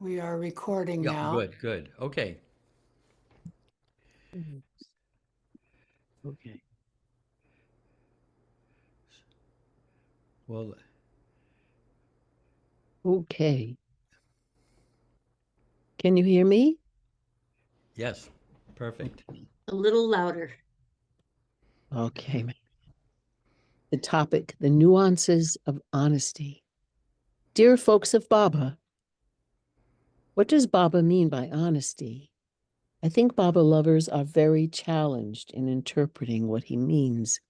We are recording Yeah, now. good, good. Okay. Okay. Well, Okay. Can you hear me? yes, perfect. A little louder. Okay. The topic, the nuances of honesty. Dear folks of Baba, what does Baba mean by honesty? I think Baba lovers are very challenged in interpreting what he means,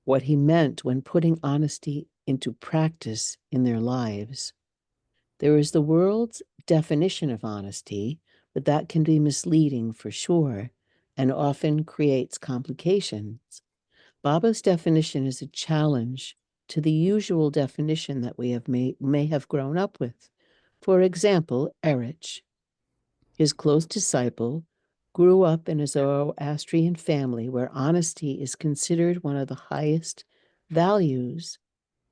what he meant when putting honesty into practice in their lives. There is the world's definition of honesty, but that can be misleading for sure and often creates complications. Baba's definition is a challenge to the usual definition that we may have grown up with. For example, Eruch, his close disciple, grew up in a Zoroastrian family where honesty is considered one of the highest values.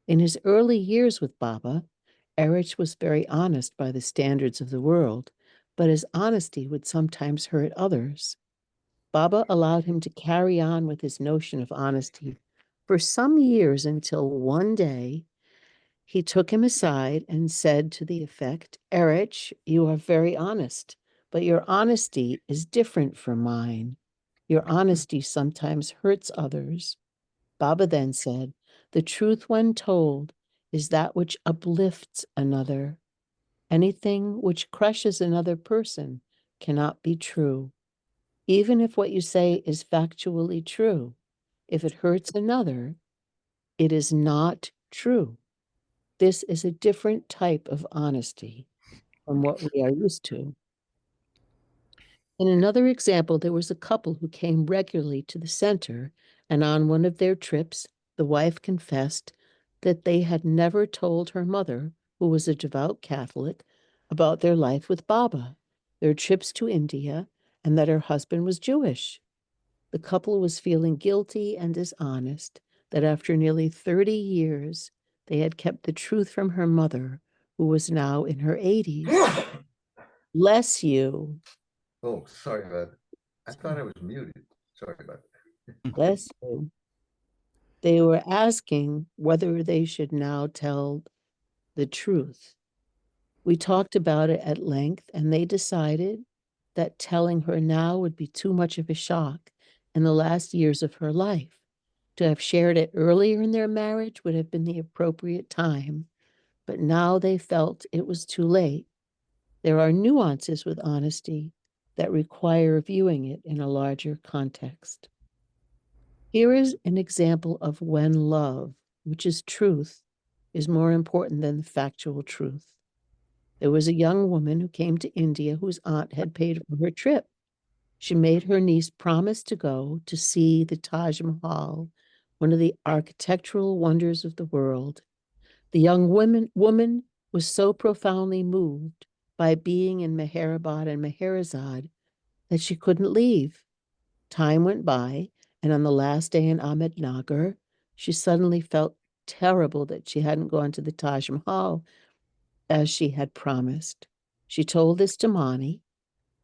In his early years with Baba, Eruch was very honest by the standards of the world, but his honesty would sometimes hurt others. Baba allowed him to carry on with his notion of honesty for some years until one day he took him aside and said to the effect, Eruch, you are very honest, but your honesty is different from mine. Your honesty sometimes hurts others. Baba then said, the truth when told is that which uplifts another. Anything which crushes another person cannot be true. Even if what you say is factually true, if it hurts another, it is not true. This is a different type of honesty from what we are used to. In another example, there was a couple who came regularly to the center, and on one of their trips, the wife confessed that they had never told her mother, who was a devout Catholic, about their life with Baba, their trips to India, and that her husband was Jewish. The couple was feeling guilty and dishonest that after nearly 30 years, they had kept the truth from her mother, who was now in her 80s. Bless you. Oh, sorry about that. I thought I was muted. Sorry about that. Bless you. They were asking whether they should now tell the truth. We talked about it at length, and they decided that telling her now would be too much of a shock in the last years of her life. To have shared it earlier in their marriage would have been the appropriate time, but now they felt it was too late. There are nuances with honesty that require viewing it in a larger context. Here is an example of when love, which is truth, is more important than the factual truth. There was a young woman who came to India whose aunt had paid for her trip. She made her niece promise to go to see the Taj Mahal, one of the architectural wonders of the world. The young woman was so profoundly moved by being in Meherabad and Meherazad that she couldn't leave. Time went by, and on the last day in Ahmednagar, she suddenly felt terrible that she hadn't gone to the Taj Mahal as she had promised. She told this to Mani,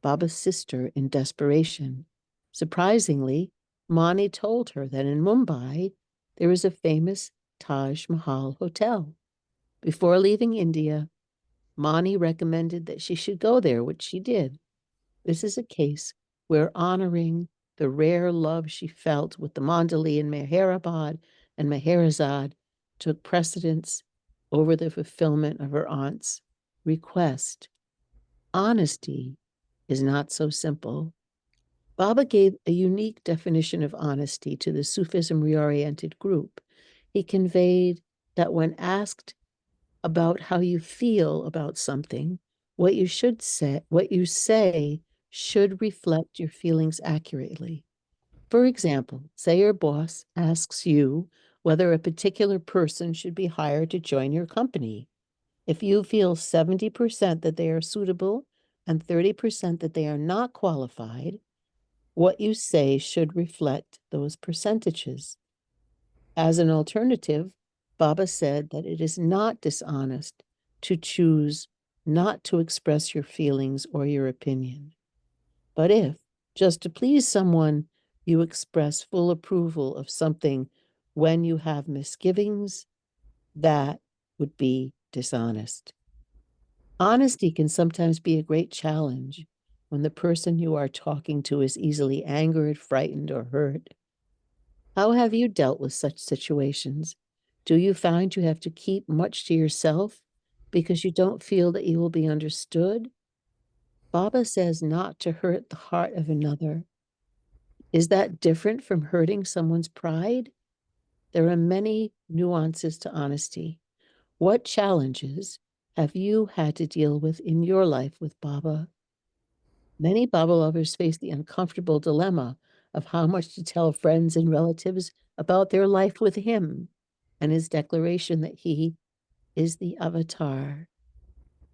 Baba's sister, in desperation. Surprisingly, Mani told her that in Mumbai, there is a famous Taj Mahal hotel. Before leaving India, Mani recommended that she should go there, which she did. This is a case where honoring the rare love she felt with the Mandali in Meherabad and Meherazad took precedence over the fulfillment of her aunt's request. Honesty is not so simple. Baba gave a unique definition of honesty to the Sufism reoriented group. He conveyed that when asked about how you feel about something, what you say should reflect your feelings accurately. For example, say your boss asks you whether a particular person should be hired to join your company. If you feel 70% that they are suitable and 30% that they are not qualified, what you say should reflect those percentages. As an alternative, Baba said that it is not dishonest to choose not to express your feelings or your opinion. But if, just to please someone, you express full approval of something when you have misgivings, that would be dishonest. Honesty can sometimes be a great challenge when the person you are talking to is easily angered, frightened, or hurt. How have you dealt with such situations? Do you find you have to keep much to yourself because you don't feel that you will be understood? Baba says not to hurt the heart of another. Is that different from hurting someone's pride? There are many nuances to honesty. What challenges have you had to deal with in your life with Baba? Many Baba lovers face the uncomfortable dilemma of how much to tell friends and relatives about their life with him and his declaration that he is the avatar.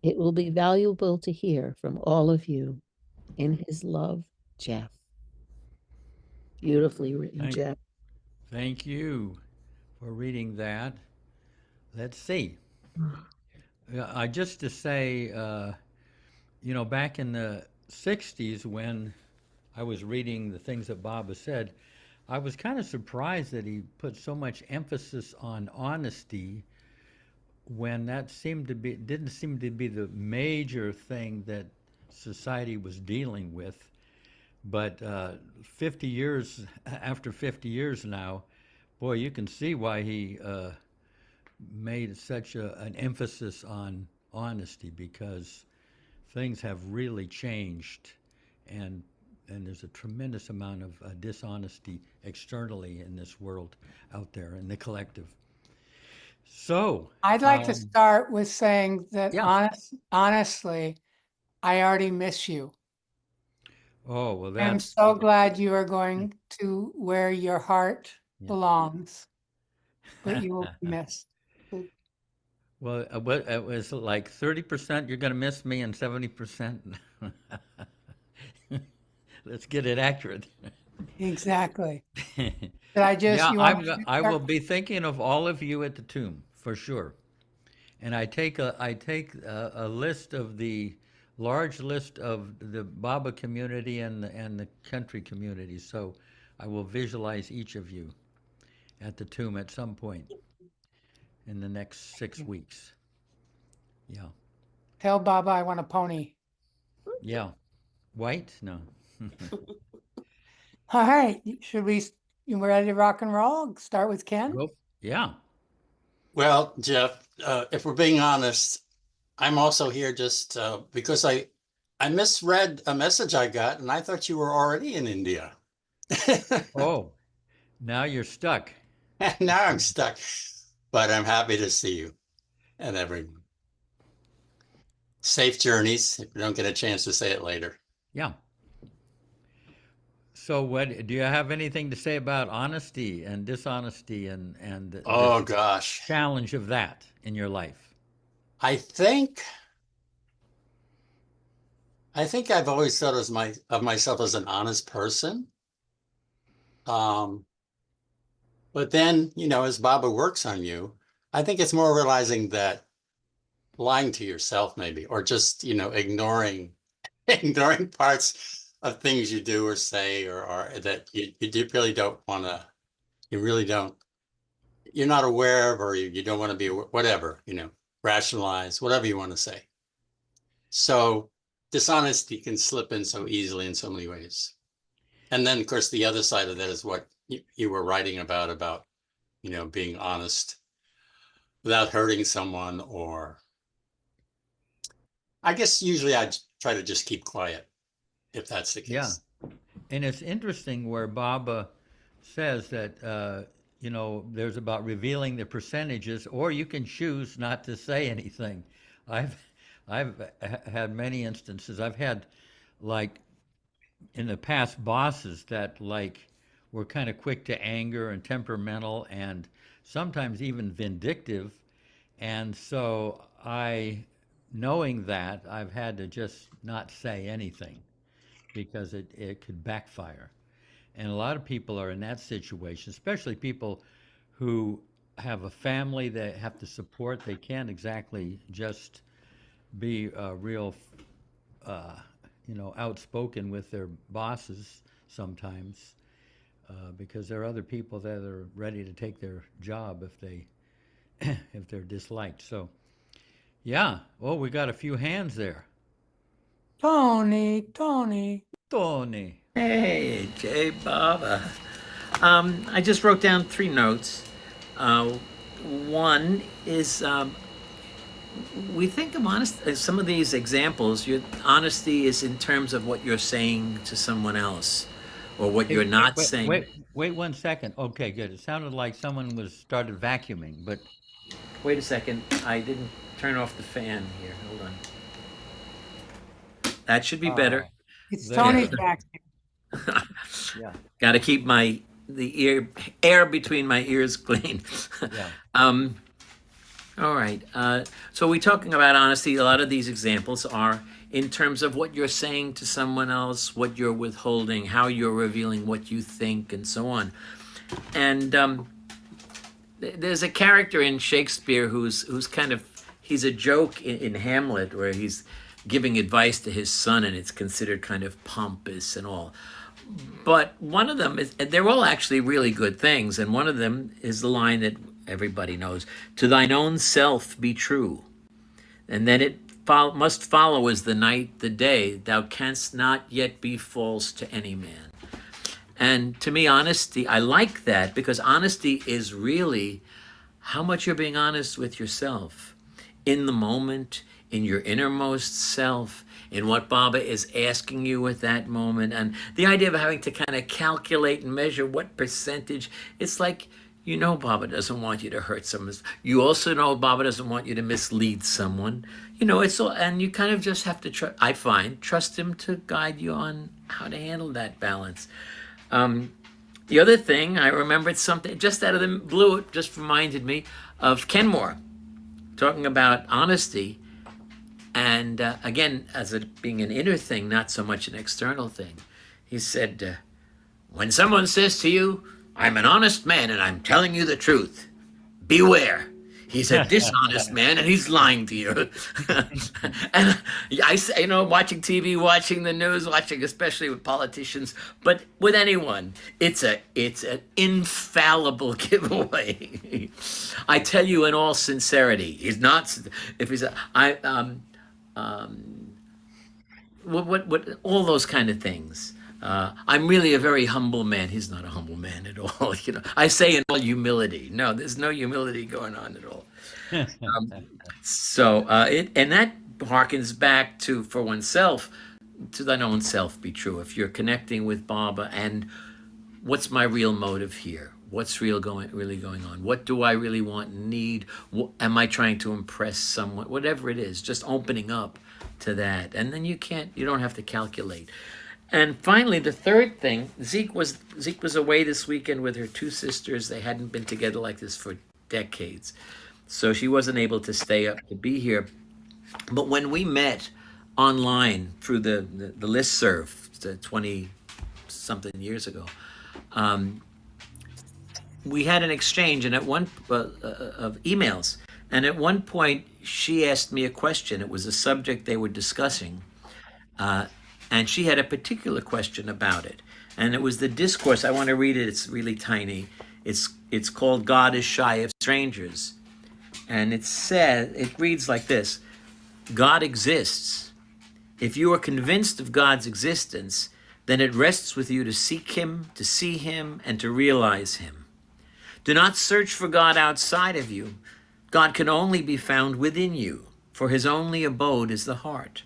It will be valuable to hear from all of you. In his love, Jeff. Beautifully written, Thank, Jeff. thank you for reading that. Let's see. Just to say, back in the 60s when I was reading the things that Baba said, I was kind of surprised that he put so much emphasis on honesty when that didn't seem to be the major thing that society was dealing with. But 50 years after 50 years now, boy, you can see why he made such an emphasis on honesty, because things have really changed, and there's a tremendous amount of dishonesty externally in this world out there in the collective. So, I'd like to start with saying that yeah. honestly, I already miss you. Oh, well, I'm that's so glad you are going to where your heart yeah. belongs, but you will be missed. Well, what it was like 30% you're going to miss me and 70%. Let's get it accurate. Exactly. But I just, Yeah, you want me I to will start? be thinking of all of you at the tomb for sure. And I take a list of the large list of the Baba community and the country community. So I will visualize each of you at the tomb at some point in the next 6 weeks. Yeah. Tell Baba I want a pony. Yeah. White? No. All right. You ready to rock and roll? Start with Ken? Go. Yeah. Well, Jeff, if we're being honest, I'm also here just because I misread a message I got, and I thought you were already in India. Oh, now you're stuck. And now I'm stuck, but I'm happy to see you and everyone. Safe journeys if you don't get a chance to say it later. Yeah. So what do you have anything to say about honesty and dishonesty and Oh this gosh, challenge of that in your life? I think I've always thought of myself as an honest person. But then, as Baba works on you, I think it's more realizing that lying to yourself maybe, or just, ignoring ignoring parts of things you do or say, or that really don't want to, you really don't, you're not aware of, or you don't want to be, whatever, rationalize, whatever you want to say. So dishonesty can slip in so easily in so many ways. And then, of course, the other side of that is what you were writing about, being honest without hurting someone, or I guess usually I try to just keep quiet if that's the Yeah. case. And it's interesting where Baba says that, there's about revealing the percentages, or you can choose not to say anything. I've, I've had many instances. I've had, like, in the past, bosses that, like, were kind of quick to anger and temperamental and sometimes even vindictive. And so knowing that, I've had to just not say anything because it could backfire. And a lot of people are in that situation, especially people who have a family they have to support. They can't exactly just be real, outspoken with their bosses sometimes, because there are other people that are ready to take their job if they if they're disliked. So, yeah. Oh, we got a few hands there. Tony. Tony. Hey, Jay Baba. I just wrote down 3 notes. One is we think of some of these examples. Your honesty is in terms of what you're saying to someone else, or what you're not saying. Wait 1 second. Okay, good. It sounded like someone was started vacuuming, but Wait a second. I didn't turn off the fan here. Hold on. That should be better. It's There. Tony's vacuum. yeah, Got to keep the air between my ears clean. yeah. All right. So we're talking about honesty. A lot of these examples are in terms of what you're saying to someone else, what you're withholding, how you're revealing what you think, and so on. And there's a character in Shakespeare who's he's a joke in Hamlet, where he's giving advice to his son, and it's considered kind of pompous and all. But one of them is, they're all actually really good things, and one of them is the line that everybody knows: "To thine own self be true, and then it must follow as the night the day. Thou canst not yet be false to any man." And to me, honesty, I like that, because honesty is really how much you're being honest with yourself in the moment, in your innermost self, in what Baba is asking you at that moment. And the idea of having to kind of calculate and measure what percentage, it's like, Baba doesn't want you to hurt someone. You also know Baba doesn't want you to mislead someone. It's all, and you kind of just have to trust him to guide you on how to handle that balance. The other thing, I remembered something just out of the blue, it just reminded me of Kenmore talking about honesty. And again, as it being an inner thing, not so much an external thing. He said, when someone says to you, "I'm an honest man and I'm telling you the truth," beware. He's a dishonest man and he's lying to you. And I say, watching TV, watching the news, watching especially with politicians, but with anyone, it's an infallible giveaway. I tell you in all sincerity, he's not. If he's what all those kind of things. I'm really a very humble man. He's not a humble man at all. I say in all humility. No, there's no humility going on at all. And that harkens back to, for oneself, to thine own self be true. If you're connecting with Baba, and what's my real motive here? What's really going on? What do I really want and need? Am I trying to impress someone? Whatever it is, just opening up to that. And then you don't have to calculate. And finally, the third thing, Zeke was away this weekend with her 2 sisters. They hadn't been together like this for decades. So she wasn't able to stay up to be here. But when we met online through the listserv 20-something years ago, we had an exchange of emails. And at one point, she asked me a question. It was a subject they were discussing. And she had a particular question about it. And it was the discourse. I want to read it. It's really tiny. It's called "God is Shy of Strangers." And it reads like this: God exists. If you are convinced of God's existence, then it rests with you to seek him, to see him, and to realize him. Do not search for God outside of you. God can only be found within you, for his only abode is the heart.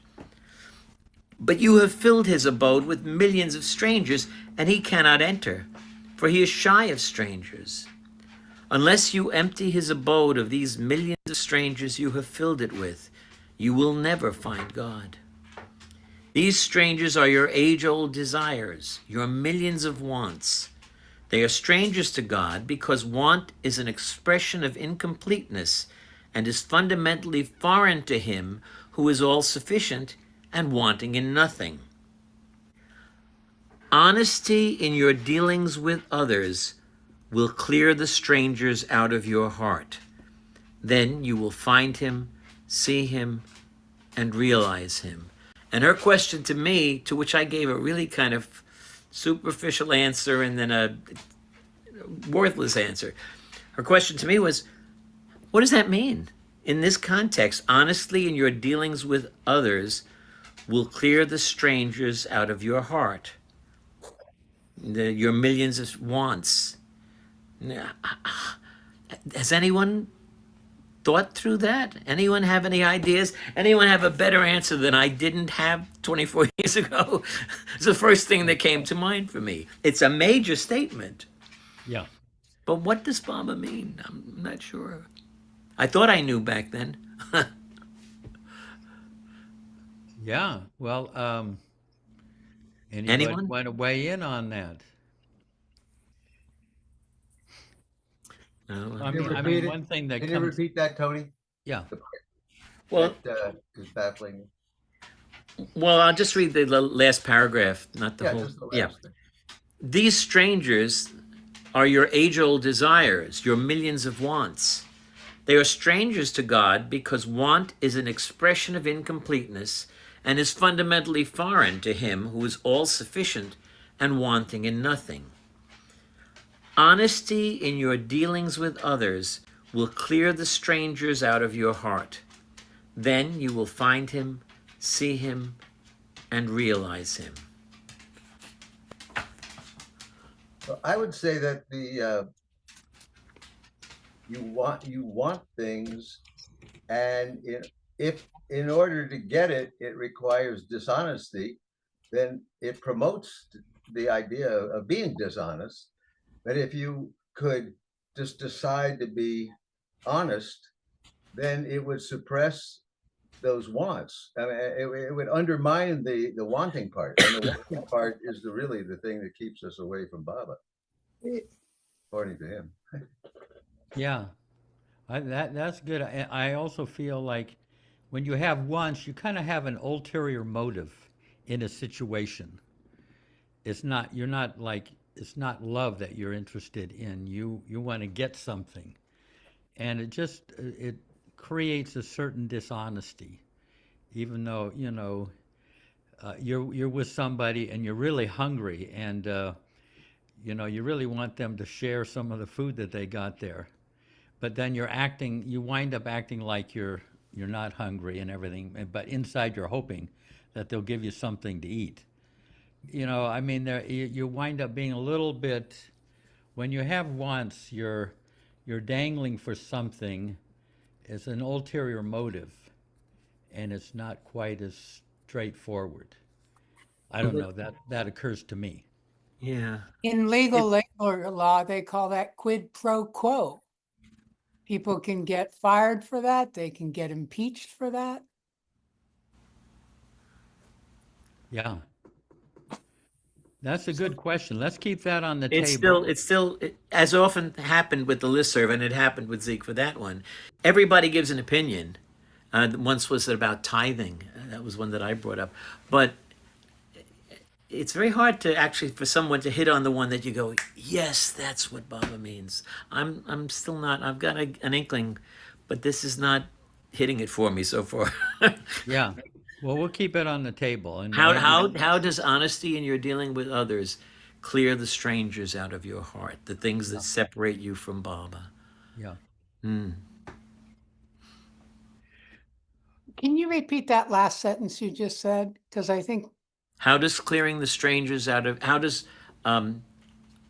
But you have filled his abode with millions of strangers, and he cannot enter, for he is shy of strangers. Unless you empty his abode of these millions of strangers you have filled it with, you will never find God. These strangers are your age-old desires, your millions of wants. They are strangers to God because want is an expression of incompleteness and is fundamentally foreign to him who is all-sufficient and wanting in nothing. Honesty in your dealings with others will clear the strangers out of your heart. Then you will find him, see him, and realize him. And her question to me, to which I gave a really kind of superficial answer and then a worthless answer. Her question to me was, what does that mean? In this context, honestly in your dealings with others will clear the strangers out of your heart, your millions of wants. Has anyone thought through that? Anyone have any ideas? Anyone have a better answer than I didn't have 24 years ago? It's the first thing that came to mind for me. It's a major statement, Yeah. but what does Baba mean? I'm not sure. I thought I knew back then. Yeah. Well, anybody Anyone? want to weigh in on that? No. I Can you mean, repeat it? one thing that Can you comes, repeat that, Tony? yeah. Well, That is baffling. well, I'll just read the last paragraph, not the Yeah, whole. just the Yeah. last thing. These strangers are your age-old desires, your millions of wants. They are strangers to God because want is an expression of incompleteness and is fundamentally foreign to Him who is all-sufficient and wanting in nothing. Honesty in your dealings with others will clear the strangers out of your heart. Then you will find Him, see Him, and realize Him. So I would say that you want things, and if in order to get it, it requires dishonesty, then it promotes the idea of being dishonest. But if you could just decide to be honest, then it would suppress those wants. I mean, it would undermine the wanting part, and the wanting part is really the thing that keeps us away from Baba, according to him. Yeah, that's good. I also feel like when you have wants, you kind of have an ulterior motive in a situation. It's not it's not love that you're interested in. You want to get something, and it creates a certain dishonesty, even though you're with somebody and you're really hungry and you really want them to share some of the food that they got there. But then you wind up acting like you're not hungry and everything, but inside you're hoping that they'll give you something to eat. I mean, you wind up being a little bit, when you have wants, you're dangling for something. It's an ulterior motive, and it's not quite as straightforward. I don't know, that occurs to me. Yeah. In legal labor law, they call that quid pro quo. People can get fired for that. They can get impeached for that. Yeah. That's a good question. Let's keep that on the It's table. still, as often happened with the listserv, and it happened with Zeke for that one. Everybody gives an opinion. Once was about tithing. That was one that I brought up. But it's very hard to actually for someone to hit on the one that you go, yes, that's what Baba means. I'm still not. I've got an inkling, but this is not hitting it for me so far. Yeah. Well, we'll keep it on the table. And How does honesty in your dealing with others clear the strangers out of your heart, the things that separate you from Baba? Yeah. Can you repeat that last sentence you just said? Because I think How does clearing the strangers out of how does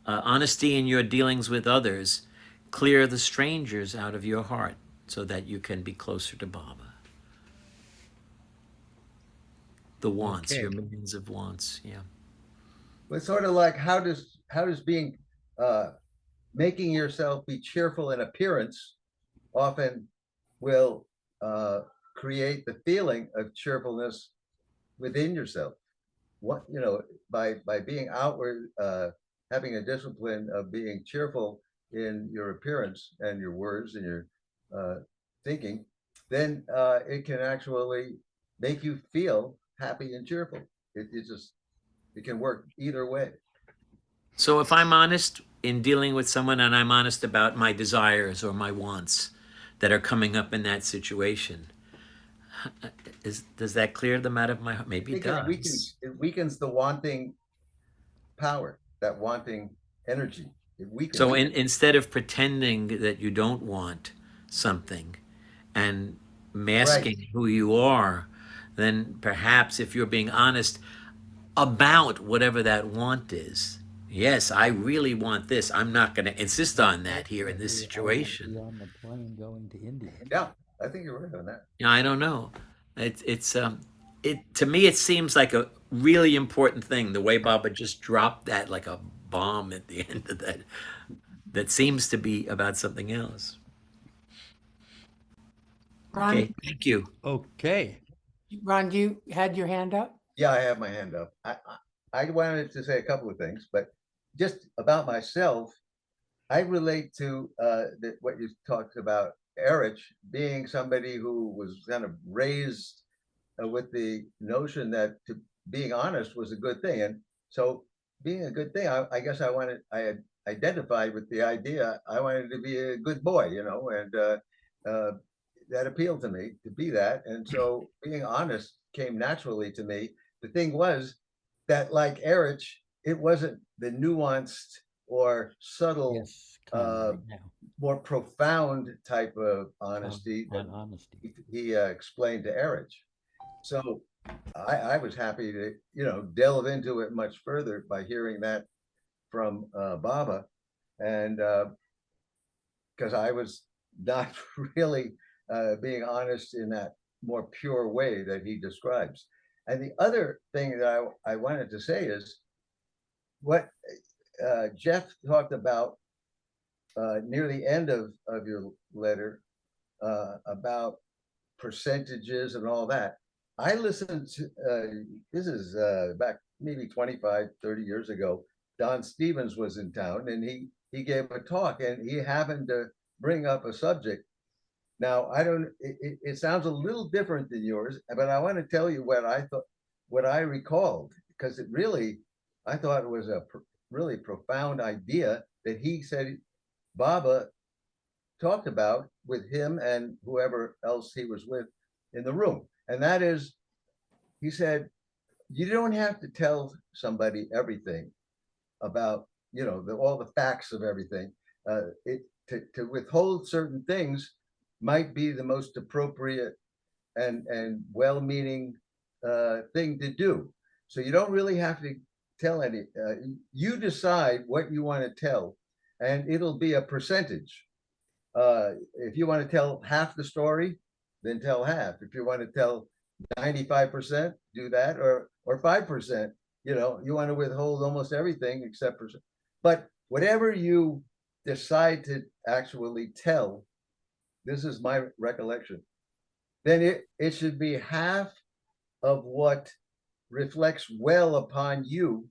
honesty in your dealings with others clear the strangers out of your heart so that you can be closer to Baba? The wants, Okay. your millions of wants, yeah. But sort of like how does being making yourself be cheerful in appearance often will create the feeling of cheerfulness within yourself. What by being outward, having a discipline of being cheerful in your appearance and your words and your thinking, then it can actually make you feel happy and cheerful. It can work either way. So if I'm honest in dealing with someone and I'm honest about my desires or my wants that are coming up in that situation, Does that clear them out of my heart? I Maybe it think does. it weakens the wanting power, that wanting energy. It weakens So it. instead of pretending that you don't want something and Right. masking who you are, then perhaps if you're being honest about whatever that want is, yes, I really want this. I'm not going to insist on that here in this I want to situation. be on the plane going to India. Yeah, I think you're right on that. Yeah, I don't know. It to me it seems like a really important thing. The way Baba just dropped that like a bomb at the end of that. That seems to be about something else. Ron, Okay, thank you. Okay. Ron, you had your hand up? Yeah, I have my hand up. I wanted to say a couple of things, but just about myself, I relate to what you talked about, Eruch being somebody who was kind of raised with the notion that being honest was a good thing. And so being a good thing, I guess I had identified with the idea. I wanted to be a good boy, and that appealed to me to be that. And so being honest came naturally to me. The thing was that, like Erich, it wasn't the nuanced or subtle, Yes, right now. more profound type of honesty that On honesty. he explained to Erich. So I was happy to, delve into it much further by hearing that from Baba. And because I was not really being honest in that more pure way that he describes. And the other thing that I wanted to say is what Jeff talked about near the end of your letter about percentages and all that. I listened to, this is back maybe 25, 30 years ago. Don Stevens was in town and he gave a talk and he happened to bring up a subject. Now, I don't, it sounds a little different than yours, but I want to tell you what I thought, what I recalled, because it really, I thought it was a really profound idea that he said Baba talked about with him and whoever else he was with in the room. And that is, he said, you don't have to tell somebody everything about, all the facts of everything. To withhold certain things might be the most appropriate and well-meaning thing to do. So you don't really have to tell any. You decide what you want to tell, and it'll be a percentage. If you want to tell half the story, then tell half. If you want to tell 95%, do that, or 5%. You want to withhold almost everything except for. But whatever you decide to actually tell, this is my recollection, then it should be half of what reflects well upon you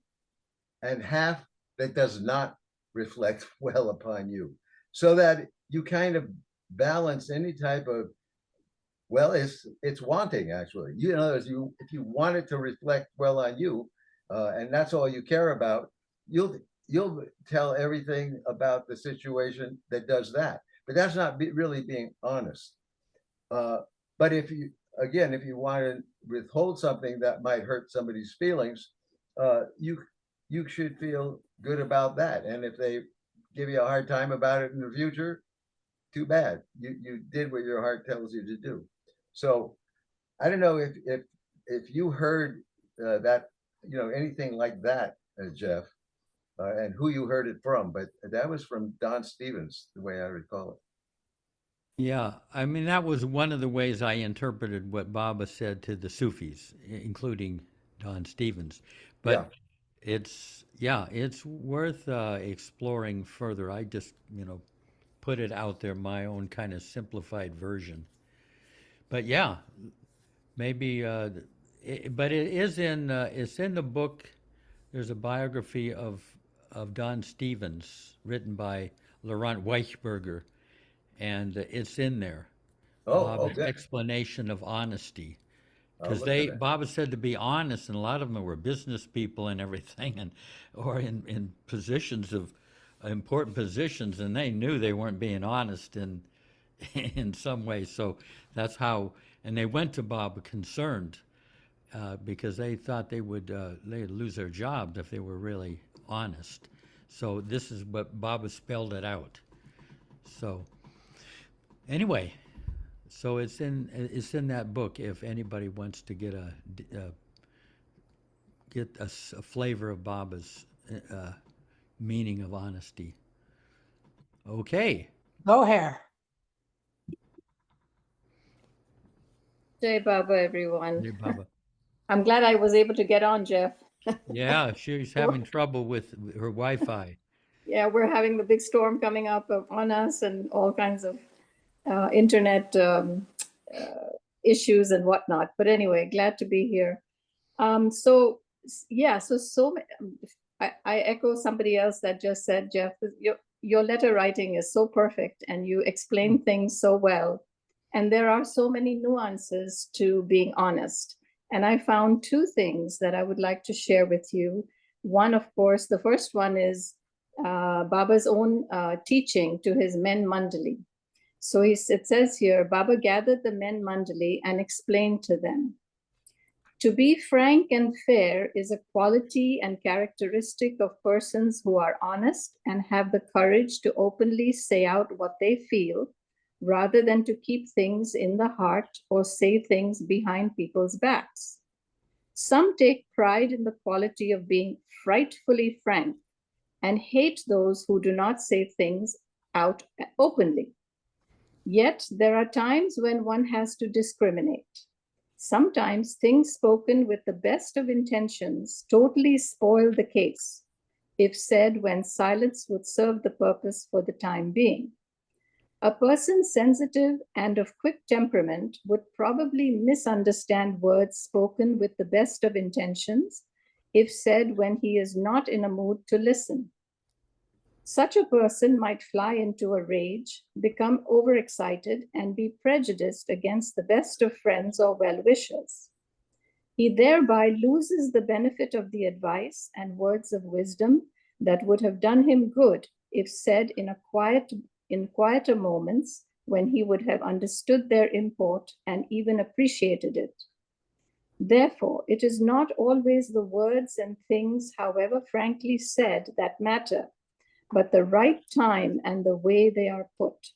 and half that does not reflect well upon you, so that you kind of balance any type of, well, it's wanting, actually. If you want it to reflect well on you, and that's all you care about, you'll tell everything about the situation that does that. But that's not really being honest. But if you want to withhold something that might hurt somebody's feelings, you should feel good about that. And if they give you a hard time about it in the future, too bad. You did what your heart tells you to do. So I don't know if you heard that, anything like that, Jeff, and who you heard it from, but that was from Don Stevens, the way I recall it. Yeah, I mean, that was one of the ways I interpreted what Baba said to the Sufis, including Don Stevens. But it's worth exploring further. I just, put it out there, my own kind of simplified version. But yeah, maybe, but it is it's in the book. There's a biography of Don Stevens written by Laurent Weichberger, and it's in there. Bob's Good. explanation of honesty, I'll because look for that. Bob said to be honest, and a lot of them were business people and everything, and or in positions of important positions, and they knew they weren't being honest in in some way. So that's how, And they went to Baba concerned because they thought they'd lose their jobs if they were really honest. So this is what Baba spelled it out. So anyway, so it's in that book if anybody wants to get a flavor of Baba's meaning of honesty. Okay. Go hair. Jai Baba, everyone. Hey, Baba. I'm glad I was able to get on, Jeff. Yeah, she's having trouble with her Wi-Fi. Yeah, we're having the big storm coming up on us and all kinds of internet issues and whatnot. But anyway, glad to be here. So I echo somebody else that just said, Jeff, your letter writing is so perfect and you explain things so well. And there are so many nuances to being honest. And I found two things that I would like to share with you. One, of course, the first one is Baba's own teaching to his men mandali. So it says here, Baba gathered the men mandali and explained to them. To be frank and fair is a quality and characteristic of persons who are honest and have the courage to openly say out what they feel, rather than to keep things in the heart or say things behind people's backs. Some take pride in the quality of being frightfully frank and hate those who do not say things out openly. Yet there are times when one has to discriminate. Sometimes things spoken with the best of intentions totally spoil the case, if said when silence would serve the purpose for the time being. A person sensitive and of quick temperament would probably misunderstand words spoken with the best of intentions if said when he is not in a mood to listen. Such a person might fly into a rage, become overexcited, and be prejudiced against the best of friends or well-wishers. He thereby loses the benefit of the advice and words of wisdom that would have done him good if said in quieter moments when he would have understood their import and even appreciated it. Therefore, it is not always the words and things, however frankly said, that matter, but the right time and the way they are put.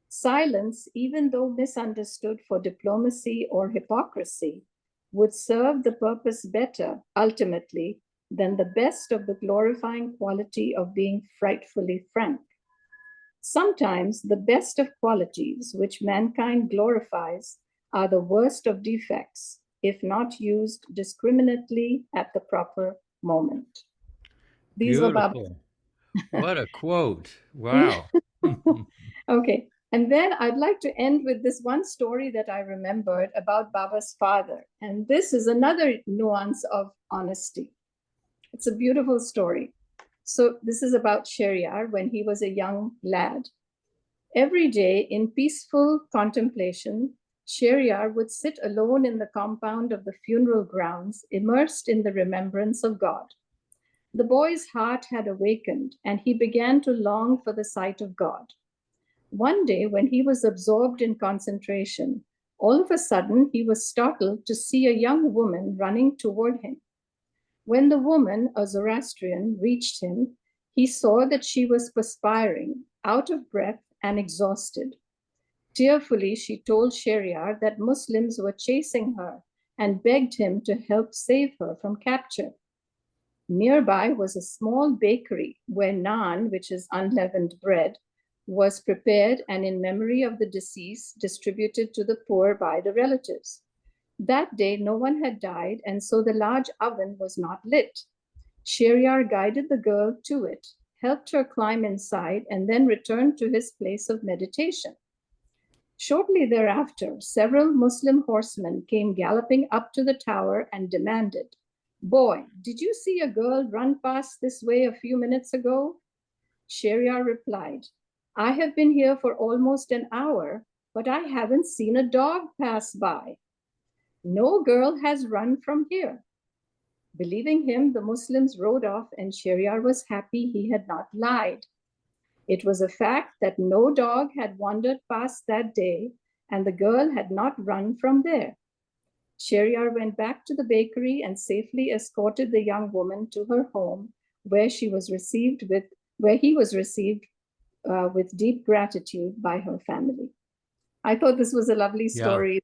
Silence, even though misunderstood for diplomacy or hypocrisy, would serve the purpose better, ultimately, than the best of the glorifying quality of being frightfully frank. Sometimes the best of qualities which mankind glorifies are the worst of defects, if not used discriminately at the proper moment. These were Baba. Beautiful. What a quote. Wow. Okay. And then I'd like to end with this one story that I remembered about Baba's father. And this is another nuance of honesty. It's a beautiful story. So this is about Sheriar when he was a young lad. Every day in peaceful contemplation, Sheriar would sit alone in the compound of the funeral grounds, immersed in the remembrance of God. The boy's heart had awakened, and he began to long for the sight of God. One day, when he was absorbed in concentration, all of a sudden he was startled to see a young woman running toward him. When the woman, a Zoroastrian, reached him, he saw that she was perspiring, out of breath, and exhausted. Tearfully, she told Sheriar that Muslims were chasing her and begged him to help save her from capture. Nearby was a small bakery where naan, which is unleavened bread, was prepared and in memory of the deceased distributed to the poor by the relatives. That day, no one had died, and so the large oven was not lit. Sheriar guided the girl to it, helped her climb inside, and then returned to his place of meditation. Shortly thereafter, several Muslim horsemen came galloping up to the tower and demanded, "Boy, did you see a girl run past this way a few minutes ago?" Sheriar replied, "I have been here for almost an hour, but I haven't seen a dog pass by. No girl has run from here." Believing him, the Muslims rode off, and Sheriar was happy he had not lied. It was a fact that no dog had wandered past that day, and the girl had not run from there. Shahryar went back to the bakery and safely escorted the young woman to her home, where he was received with deep gratitude by her family. I thought this was a lovely story,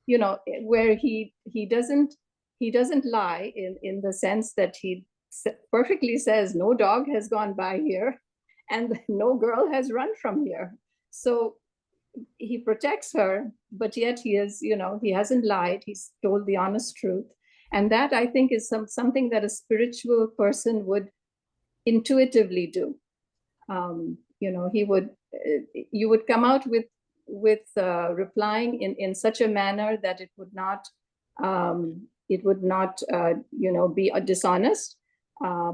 where he doesn't lie in the sense that he perfectly says no dog has gone by here and no girl has run from here. So he protects her, but yet he hasn't lied. He's told the honest truth. And that, I think, is something that a spiritual person would intuitively do. You would come out with replying in such a manner that it would not be dishonest,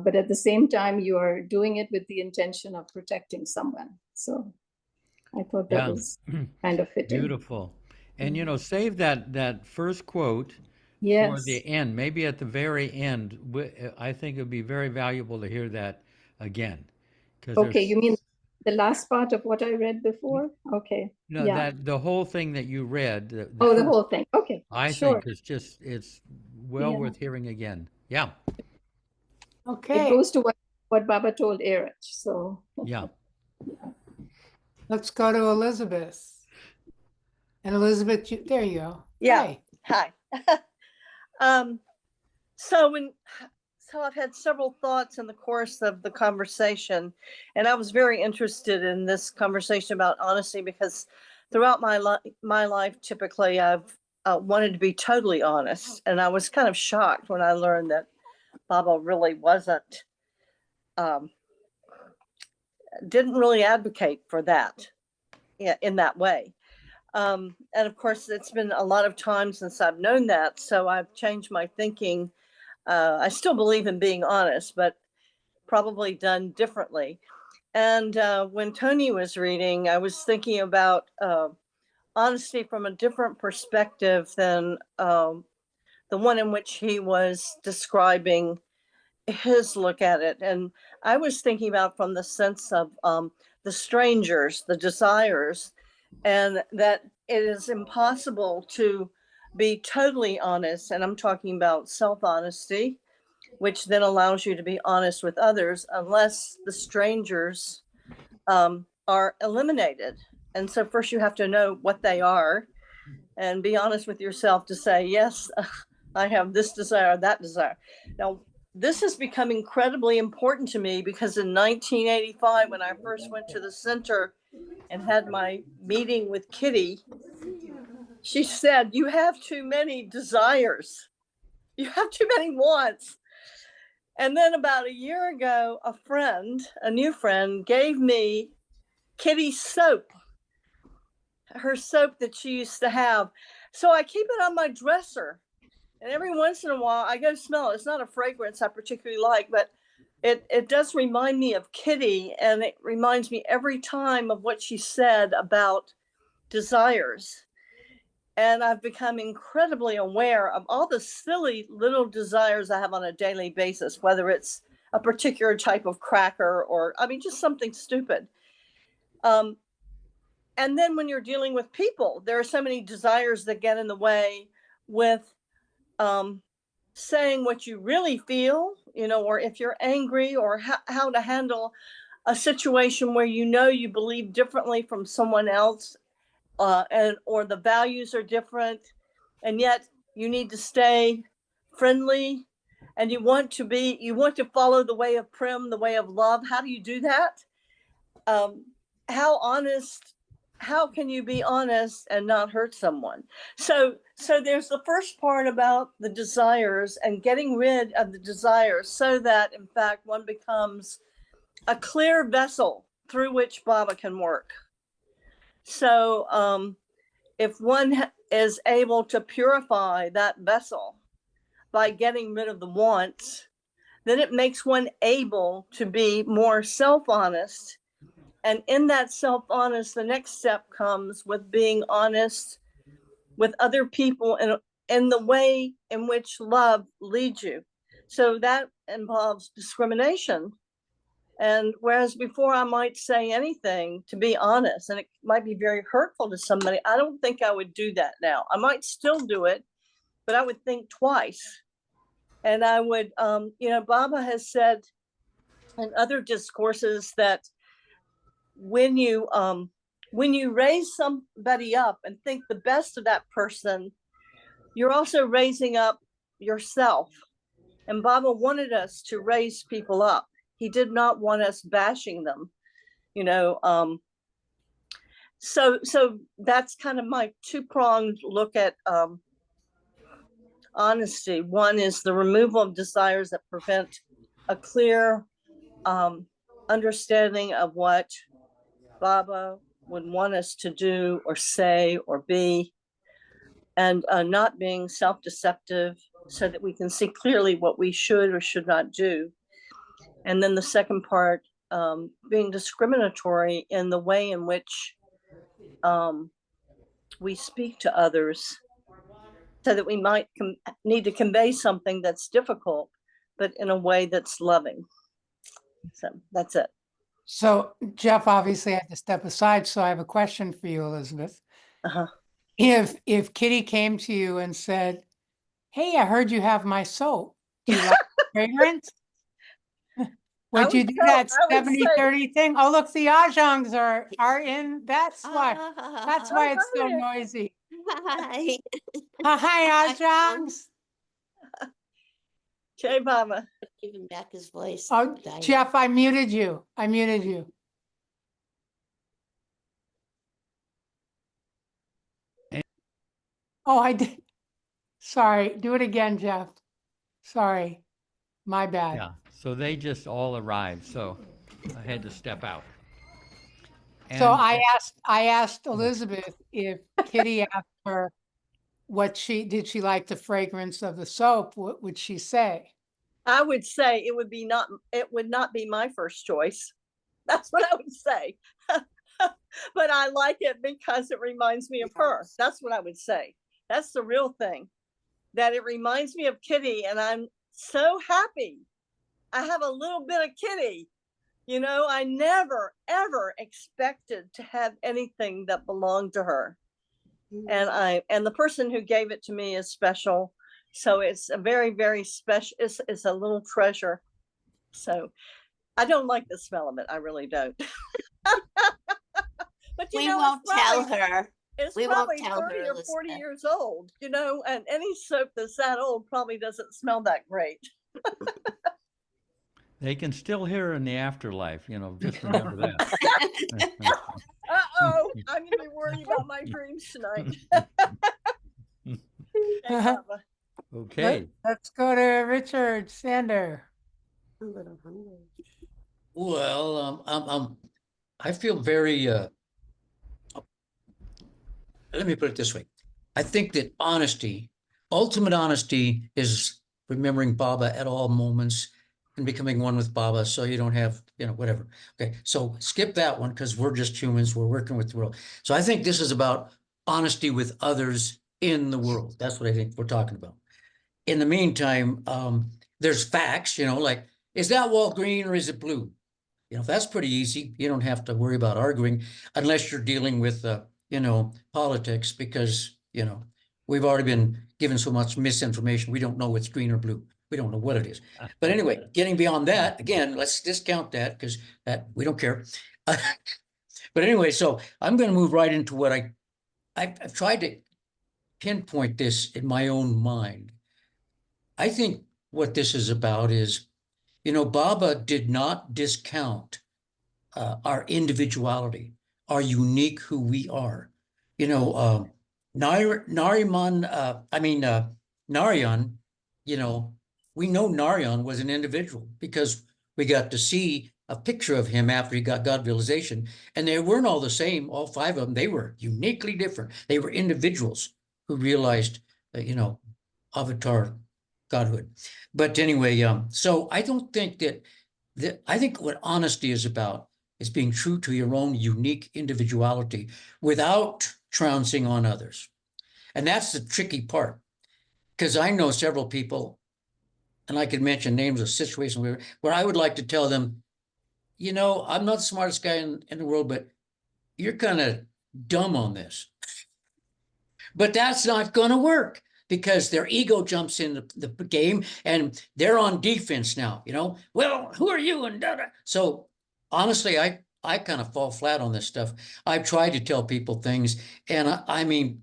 but at the same time you are doing it with the intention of protecting someone. So I thought that was kind of fitting. Beautiful. And save that first quote for Yes. the end, maybe at the very end. I think it would be very valuable to hear that again. Okay, you mean the last part of what I read before? Okay. No, yeah. that the whole thing that you read. The first, whole thing. Okay. I sure. think it's well worth hearing again. Yeah. Okay. It goes to what Baba told Eruch. So Yeah. Let's go to Elizabeth. And Elizabeth, there you go. Yeah. Hi. Hi. So I've had several thoughts in the course of the conversation, and I was very interested in this conversation about honesty because throughout my life, typically I've wanted to be totally honest, and I was kind of shocked when I learned that Baba really wasn't, didn't really advocate for that in that way. And of course, it's been a lot of time since I've known that, so I've changed my thinking. I still believe in being honest, but probably done differently. And when Tony was reading, I was thinking about honesty from a different perspective than the one in which he was describing his look at it. And I was thinking about from the sense of the strangers, the desires, and that it is impossible to be totally honest. And I'm talking about self-honesty, which then allows you to be honest with others unless the strangers are eliminated. And so first you have to know what they are and be honest with yourself to say, yes, I have this desire, that desire. Now, this has become incredibly important to me because in 1985, when I first went to the center and had my meeting with Kitty, she said, you have too many desires. You have too many wants. And then about a year ago, a new friend, gave me Kitty's soap, her soap that she used to have. So I keep it on my dresser. And every once in a while, I go smell it. It's not a fragrance I particularly like, but it does remind me of Kitty. And it reminds me every time of what she said about desires. And I've become incredibly aware of all the silly little desires I have on a daily basis, whether it's a particular type of cracker or, just something stupid. And then when you're dealing with people, there are so many desires that get in the way with saying what you really feel, or if you're angry, or how to handle a situation where you believe differently from someone else. Or the values are different, and yet you need to stay friendly, and you want to follow the way of Prem, the way of love. How do you do that? How can you be honest and not hurt someone? So there's the first part about the desires and getting rid of the desires so that in fact one becomes a clear vessel through which Baba can work. So if one is able to purify that vessel by getting rid of the wants, then it makes one able to be more self-honest. And in that self-honest, the next step comes with being honest with other people in the way in which love leads you. So that involves discrimination. And whereas before I might say anything to be honest, and it might be very hurtful to somebody, I don't think I would do that now. I might still do it, but I would think twice. And I would, Baba has said in other discourses that when you raise somebody up and think the best of that person, you're also raising up yourself. And Baba wanted us to raise people up. He did not want us bashing them, So that's kind of my two-pronged look at honesty. One is the removal of desires that prevent a clear understanding of what Baba would want us to do or say or be, and not being self-deceptive so that we can see clearly what we should or should not do. And then the second part, being discriminatory in the way in which we speak to others, so that we might need to convey something that's difficult, but in a way that's loving. So that's it. So Jeff obviously had to step aside. So I have a question for you, Elizabeth. Uh-huh. If Kitty came to you and said, "Hey, I heard you have my soap. Do you like the fragrance?" Would you do that 70-30 thing? Oh, look, the Ajongs are in. That's why it's so noisy. Hi. Hi, Ajongs. Okay, Baba. Give him back his voice. Oh, Jeff, I muted you. Oh, I did. Sorry. Do it again, Jeff. Sorry. My bad. Yeah, so they just all arrived, so I had to step out. So And- I asked Elizabeth if Kitty asked her did she like the fragrance of the soap, what would she say? I would say it would not be my first choice. That's what I would say. But I like it because it reminds me of her. That's what I would say. That's the real thing. That it reminds me of Kitty, and I'm so happy. I have a little bit of Kitty. I never, ever expected to have anything that belonged to her. And the person who gave it to me is special. So it's a very, very special, it's a little treasure. So I don't like the smell of it. I really don't. But we won't tell her. It's We probably won't tell 30 her, or 40 Elizabeth. years old, and any soap that's that old probably doesn't smell that great. They can still hear her in the afterlife, just remember that. Uh-oh, I'm gonna be worried about my dreams tonight. Hey, Baba. Okay, Let's go to Richard Sander. I'm a little hungry. Well, I feel very, let me put it this way. I think that ultimate honesty is remembering Baba at all moments and becoming one with Baba, so you don't have, whatever. Okay, so skip that one because we're just humans, we're working with the world. So I think this is about honesty with others in the world. That's what I think we're talking about. In the meantime, there's facts, like, is that wall green or is it blue? That's pretty easy. You don't have to worry about arguing unless you're dealing with, politics, because, we've already been given so much misinformation. We don't know it's green or blue. We don't know what it is. But anyway, getting beyond that, again, let's discount that because we don't care. But anyway, so I'm going to move right into what I've tried to pinpoint this in my own mind. I think what this is about is, Baba did not discount our individuality, our unique who we are. Narayan, we know Narayan was an individual because we got to see a picture of him after he got God realization, and they weren't all the same, all five of them. They were uniquely different. They were individuals who realized, avatar godhood. But anyway, so I don't think I think what honesty is about is being true to your own unique individuality without trouncing on others. And that's the tricky part, because I know several people, and I could mention names of situations where I would like to tell them, you know, I'm not the smartest guy in the world, but you're kind of dumb on this. But that's not going to work because their ego jumps in the game and they're on defense now, you know, well, who are you? And da, da. So honestly, I kind of fall flat on this stuff. I've tried to tell people things. And I mean,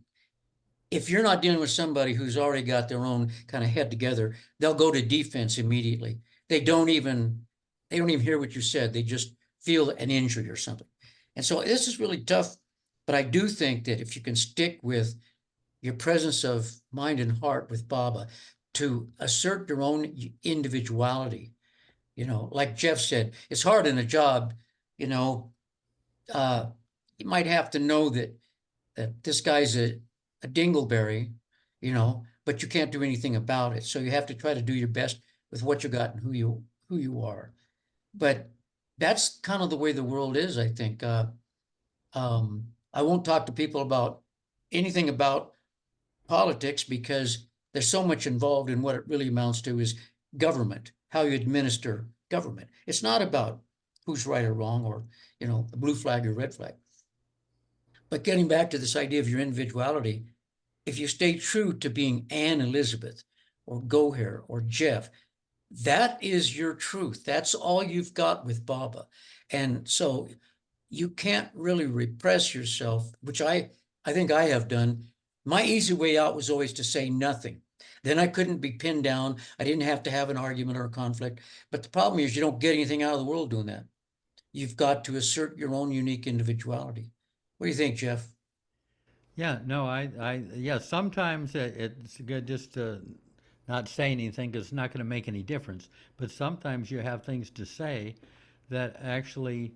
if you're not dealing with somebody who's already got their own kind of head together, they'll go to defense immediately. They don't even hear what you said. They just feel an injury or something. And so this is really tough. But I do think that if you can stick with your presence of mind and heart with Baba to assert your own individuality, you know, like Jeff said, it's hard in a job, you know, you might have to know that this guy's a dingleberry, you know, but you can't do anything about it. So you have to try to do your best with what you got and who you are. But that's kind of the way the world is, I think. I won't talk to people about anything about politics because there's so much involved in what it really amounts to is government, how you administer government. It's not about who's right or wrong or, you know, the blue flag or red flag. But getting back to this idea of your individuality, if you stay true to being Anne Elizabeth or Goher or Jeff, that is your truth. That's all you've got with Baba. And so you can't really repress yourself, which I think I have done. My easy way out was always to say nothing. Then I couldn't be pinned down. I didn't have to have an argument or a conflict. But the problem is you don't get anything out of the world doing that. You've got to assert your own unique individuality. What do you think, Jeff? Yeah, no, yeah, sometimes it's good just to not say anything because it's not going to make any difference. But sometimes you have things to say that actually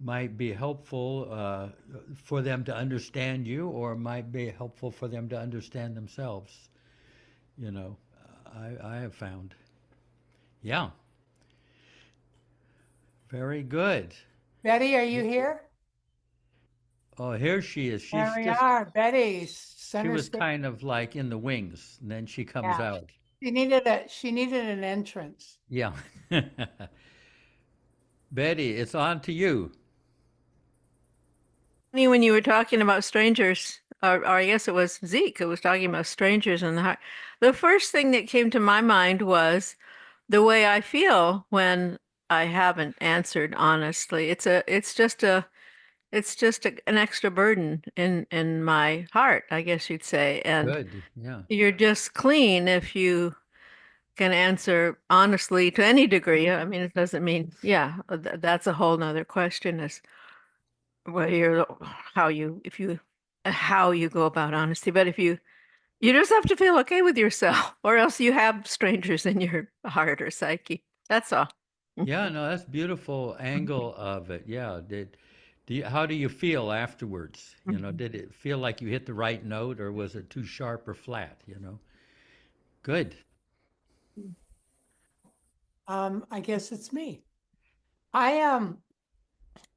might be helpful for them to understand you, or might be helpful for them to understand themselves. You know, I have found. Yeah. Very good. Betty, are you here? Oh, here she is. There we are, Betty. She Center was stage. kind of like in the wings, and then she comes Yeah. out. She needed an entrance. Yeah. Betty, it's on to you. When you were talking about strangers, or I guess it was Zeke who was talking about strangers in the heart. The first thing that came to my mind was the way I feel when I haven't answered honestly. It's just an extra burden in my heart, I guess you'd say. And Good. Yeah. you're just clean if you can answer honestly to any degree. I mean, it doesn't mean, yeah, that's a whole nother question is how you go about honesty. But if you just have to feel okay with yourself, or else you have strangers in your heart or psyche. That's all. Yeah, no, that's beautiful angle of it. Yeah. How do you feel afterwards? You know, did it feel like you hit the right note, or was it too sharp or flat, you know? Good. I guess it's me. I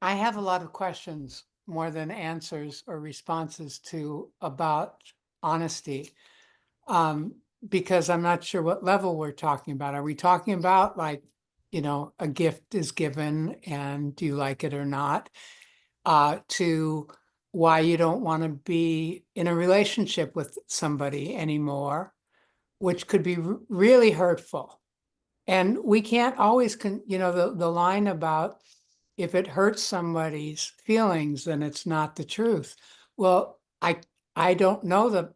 have a lot of questions more than answers or responses to about honesty. Because I'm not sure what level we're talking about. Are we talking about like, you know, a gift is given and do you like it or not? To why you don't want to be in a relationship with somebody anymore, which could be really hurtful. And we can't always, you know, the line about if it hurts somebody's feelings, then it's not the truth. Well, I don't know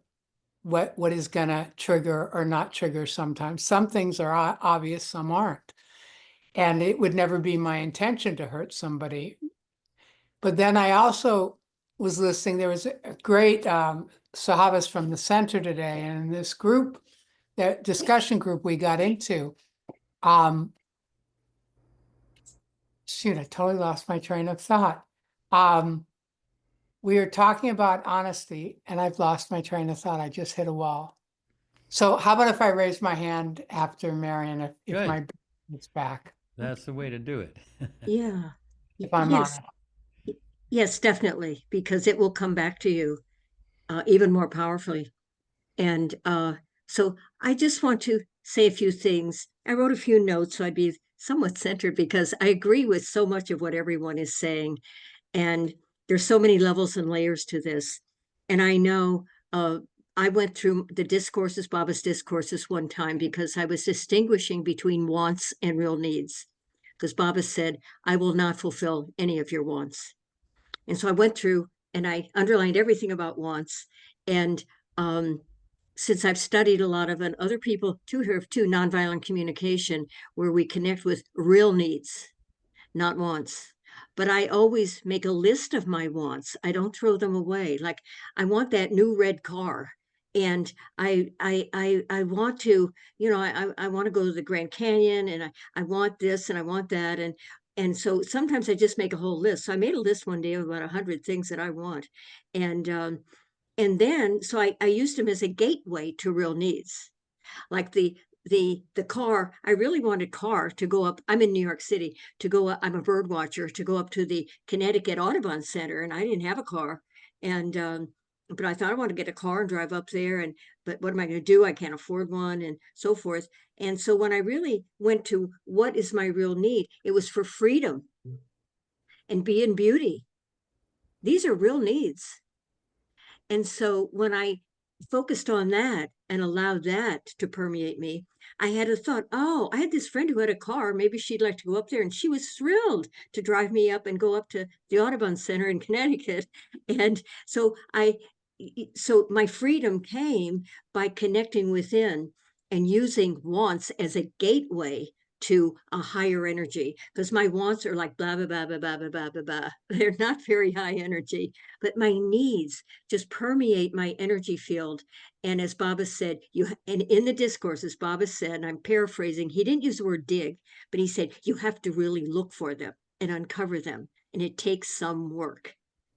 what is going to trigger or not trigger sometimes. Some things are obvious, some aren't. And it would never be my intention to hurt somebody. But then I also was listening, there was a great Sahavas from the center today, and in this group, that discussion group we got into, shoot, I totally lost my train of thought. We were talking about honesty, and I've lost my train of thought. I just hit a wall. So how about if I raise my hand after Marion, if Good. my it's back? That's the way to do it. Yeah. If I'm Yes. on. Yes, definitely, because it will come back to you even more powerfully. And so I just want to say a few things. I wrote a few notes, so I'd be somewhat centered because I agree with so much of what everyone is saying. And there's so many levels and layers to this. And I know I went through the discourses, Baba's discourses one time because I was distinguishing between wants and real needs. Because Baba said, I will not fulfill any of your wants. And so I went through and I underlined everything about wants. And since I've studied a lot of and other people too have too nonviolent communication, where we connect with real needs, not wants. But I always make a list of my wants. I don't throw them away. Like I want that new red car. And I want to, I want to go to the Grand Canyon and I want this and I want that. And so sometimes I just make a whole list. So I made a list one day of about 100 things that I want. And then, so I used them as a gateway to real needs. Like the car, I really wanted car to go up. I'm in New York City to go up. I'm a bird watcher to go up to the Connecticut Audubon Center, and I didn't have a car. And but I thought I want to get a car and drive up there. But what am I going to do? I can't afford one, and so forth. And so when I really went to what is my real need, it was for freedom and be in beauty. These are real needs. And so when I focused on that and allowed that to permeate me, I had a thought, oh, I had this friend who had a car. Maybe she'd like to go up there. And she was thrilled to drive me up and go up to the Audubon Center in Connecticut. And so my freedom came by connecting within and using wants as a gateway to a higher energy, because my wants are like blah, blah, blah, blah, blah, blah, blah, blah, blah. They're not very high energy, but my needs just permeate my energy field. And as Baba said, and in the discourses, Baba said, and I'm paraphrasing, he didn't use the word dig, but he said, you have to really look for them and uncover them. And it takes some work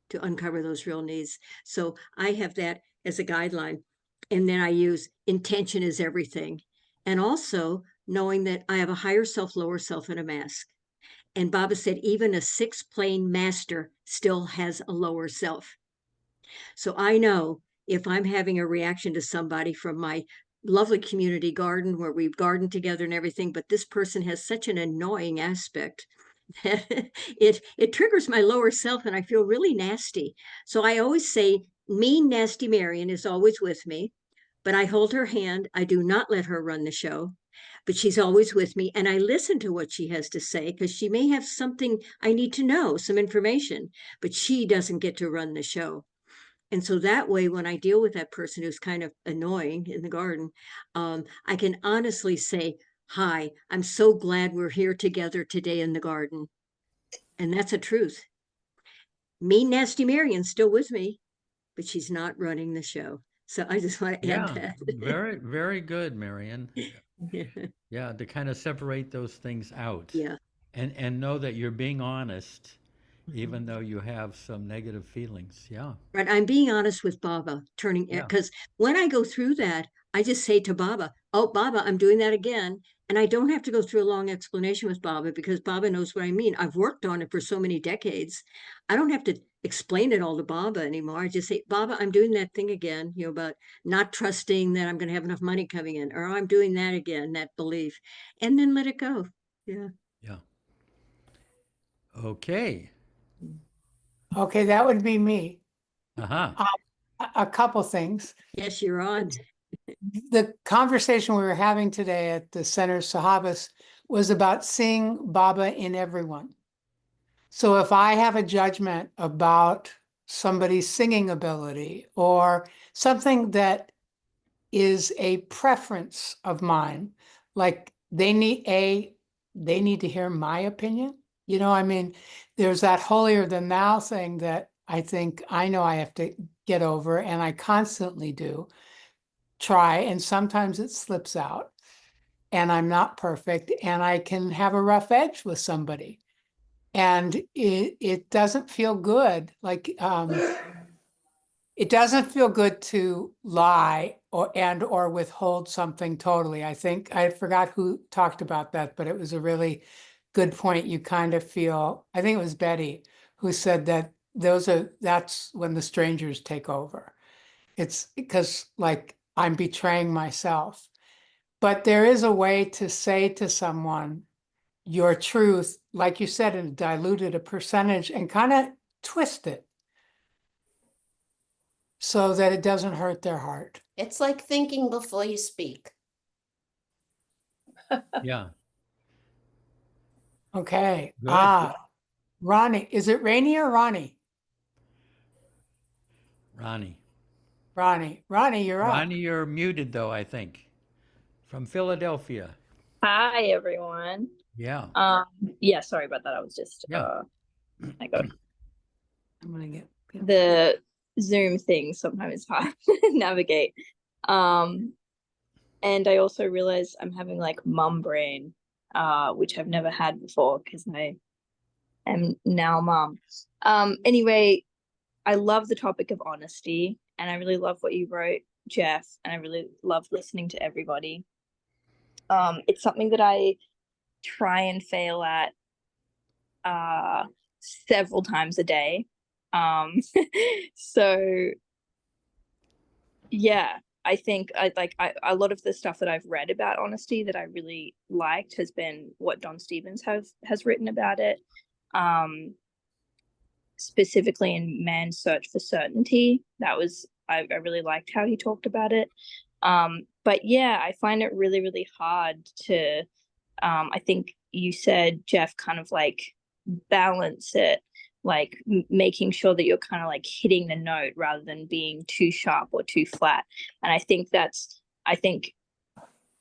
to uncover those real needs. So I have that as a guideline. And then I use intention is everything. And also knowing that I have a higher self, lower self, and a mask. And Baba said, even a 6-plane master still has a lower self. So I know if I'm having a reaction to somebody from my lovely community garden where we've gardened together and everything, but this person has such an annoying aspect that it triggers my lower self and I feel really nasty. So I always say, mean, nasty Marion is always with me, but I hold her hand. I do not let her run the show. But she's always with me and I listen to what she has to say because she may have something I need to know, some information, but she doesn't get to run the show. And so that way, when I deal with that person who's kind of annoying in the garden, I can honestly say, hi, I'm so glad we're here together today in the garden. And that's a truth. Mean, nasty Marion's still with me, but she's not running the show. So I just want to add that. Very, very good, Marion. Yeah, to kind of separate those things out. Yeah. And know that you're being honest, even though you have some negative feelings. Yeah. Right. I'm being honest with Baba, because when I go through that, I just say to Baba, oh, Baba, I'm doing that again. And I don't have to go through a long explanation with Baba because Baba knows what I mean. I've worked on it for so many decades. I don't have to explain it all to Baba anymore. I just say, Baba, I'm doing that thing again, about not trusting that I'm going to have enough money coming in, or I'm doing that again, that belief, and then let it go. Yeah. Yeah. Okay. Okay, that would be me. Uh-huh. A couple things. Yes, you're on. The conversation we were having today at the Center Sahabas was about seeing Baba in everyone. So if I have a judgment about somebody's singing ability or something that is a preference of mine, like they need to hear my opinion. There's that holier than thou thing that I think I know I have to get over, and I constantly do try, and sometimes it slips out, and I'm not perfect, and I can have a rough edge with somebody, and it doesn't feel good. Like it doesn't feel good to lie or withhold something totally. I think I forgot who talked about that, but it was a really good point. You kind of feel, I think it was Betty who said that that's when the strangers take over. It's because like I'm betraying myself. But there is a way to say to someone, your truth, like you said, and diluted a percentage and kind of twist it so that it doesn't hurt their heart. It's like thinking before you speak. Yeah. Okay. Good. Ronnie, is it Rainey or Ronnie? Ronnie. Ronnie, you're up. Ronnie, you're muted though, I think. From Philadelphia. Hi, everyone. Yeah. Yeah, sorry about that. I was just Yeah. I got I'm gonna get the Zoom thing sometimes hard to navigate. And I also realized I'm having like mum brain, which I've never had before because I am now mum. Anyway, I love the topic of honesty, and I really love what you wrote, Jeff, and I really love listening to everybody. It's something that I try and fail at several times a day. So yeah, I think a lot of the stuff that I've read about honesty that I really liked has been what Don Stevens has written about it. Specifically in Man's Search for Certainty. That was I really liked how he talked about it. But yeah, I find it really, really hard to I think you said, Jeff, kind of like balance it, like making sure that you're kind of like hitting the note rather than being too sharp or too flat. And I think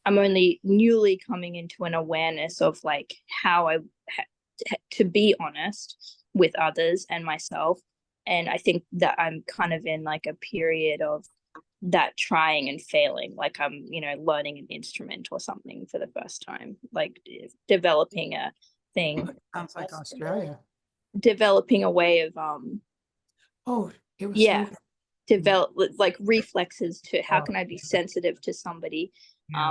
I'm only newly coming into an awareness of like how to be honest with others and myself. And I think that I'm kind of in like a period of that trying and failing, like I'm, learning an instrument or something for the first time, like developing a thing. Sounds like Australia. Developing a way of Oh, it was develop like reflexes to how can I be sensitive to somebody.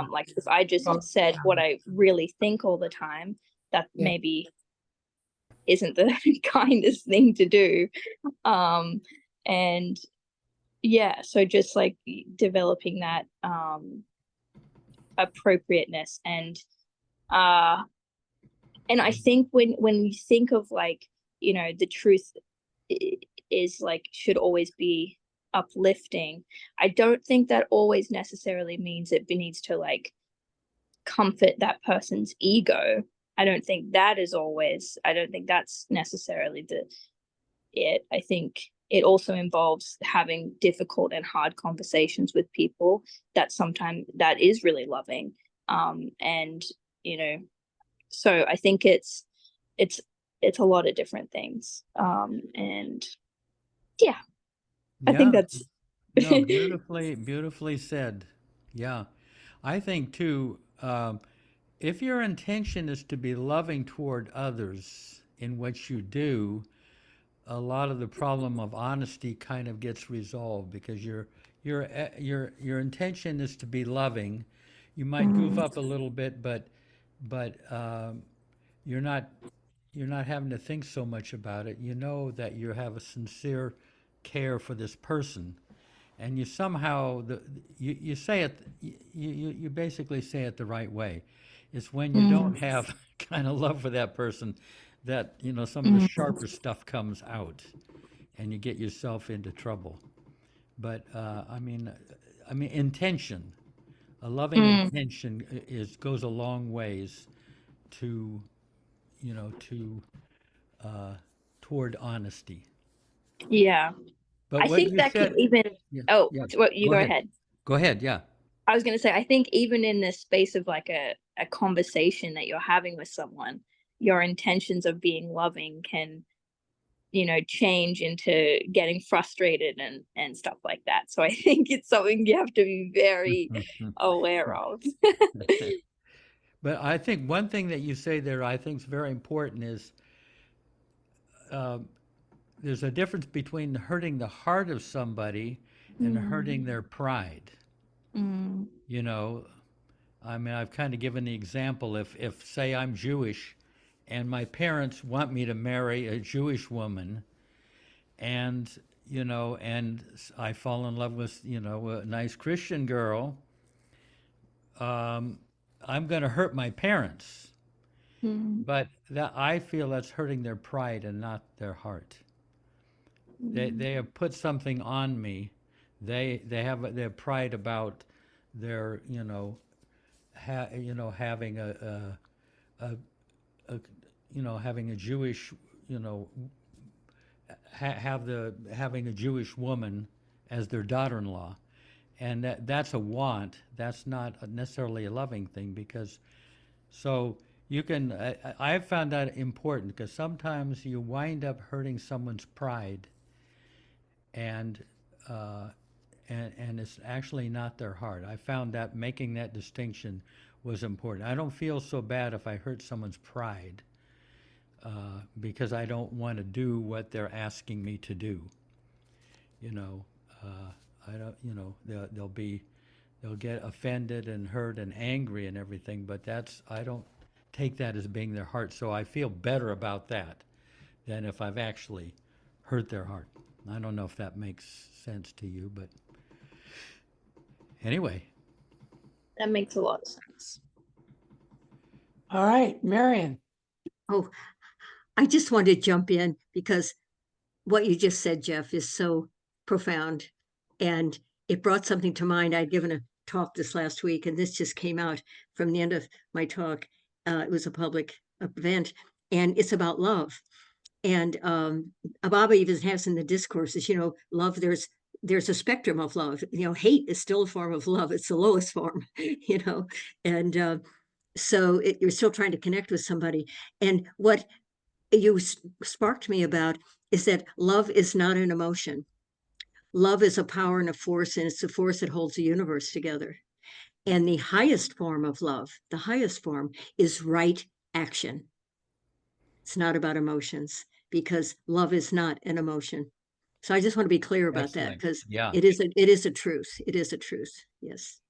Like if I just said what I really think all the time, that maybe isn't the kindest thing to do. And yeah, so just like developing that appropriateness and I think when you think of like, the truth is like should always be uplifting. I don't think that always necessarily means it needs to like comfort that person's ego. I don't think that's necessarily it. I think it also involves having difficult and hard conversations with people that sometimes that is really loving. And, so I think it's a lot of different things. And yeah, I think that's no, beautifully said. Yeah. I think too, if your intention is to be loving toward others in what you do, a lot of the problem of honesty kind of gets resolved because your intention is to be loving. You might goof up a little bit, but you're not having to think so much about it. You know that you have a sincere care for this person, and you somehow you say it. You basically say it the right way. It's when you don't have kind of love for that person that some of the sharper stuff comes out, and you get yourself into trouble. But I mean, intention, a loving intention goes a long ways to toward honesty. Yeah. But I think that could even well, you go ahead. Go ahead, yeah. I was going to say, I think even in this space of like a conversation that you're having with someone, your intentions of being loving can, change into getting frustrated and stuff like that. So I think it's something you have to be very aware of. But I think one thing that you say there I think is very important is there's a difference between hurting the heart of somebody and hurting their pride. I've kind of given the example, if say I'm Jewish and my parents want me to marry a Jewish woman and I fall in love with a nice Christian girl, I'm going to hurt my parents. Mm. but that I feel that's hurting their pride and not their heart. They have put something on me. They have their pride about their having a having a Jewish having a Jewish woman as their daughter-in-law, and that's a want. That's not necessarily a loving thing, because so you can. I've found that important, because sometimes you wind up hurting someone's pride, and and it's actually not their heart. I found that making that distinction was important. I don't feel so bad if I hurt someone's pride, because I don't want to do what they're asking me to do. I don't. They'll get offended and hurt and angry and everything, but I don't take that as being their heart. So I feel better about that than if I've actually hurt their heart. I don't know if that makes sense to you, but anyway. That makes a lot of sense. All right, Marion. Oh, I just wanted to jump in because what you just said, Jeff, is so profound. And it brought something to mind. I'd given a talk this last week, and this just came out from the end of my talk. It was a public event, and it's about love. And Baba even has in the discourses, love, there's a spectrum of love. Hate is still a form of love. It's the lowest form, and so you're still trying to connect with somebody. And what you sparked me about is that love is not an emotion. Love is a power and a force, and it's the force that holds the universe together. And the highest form of love, the highest form, is right action. It's not about emotions, because love is not an emotion. So I just want to be clear about that, because it is a truth. It is a truth. Yes.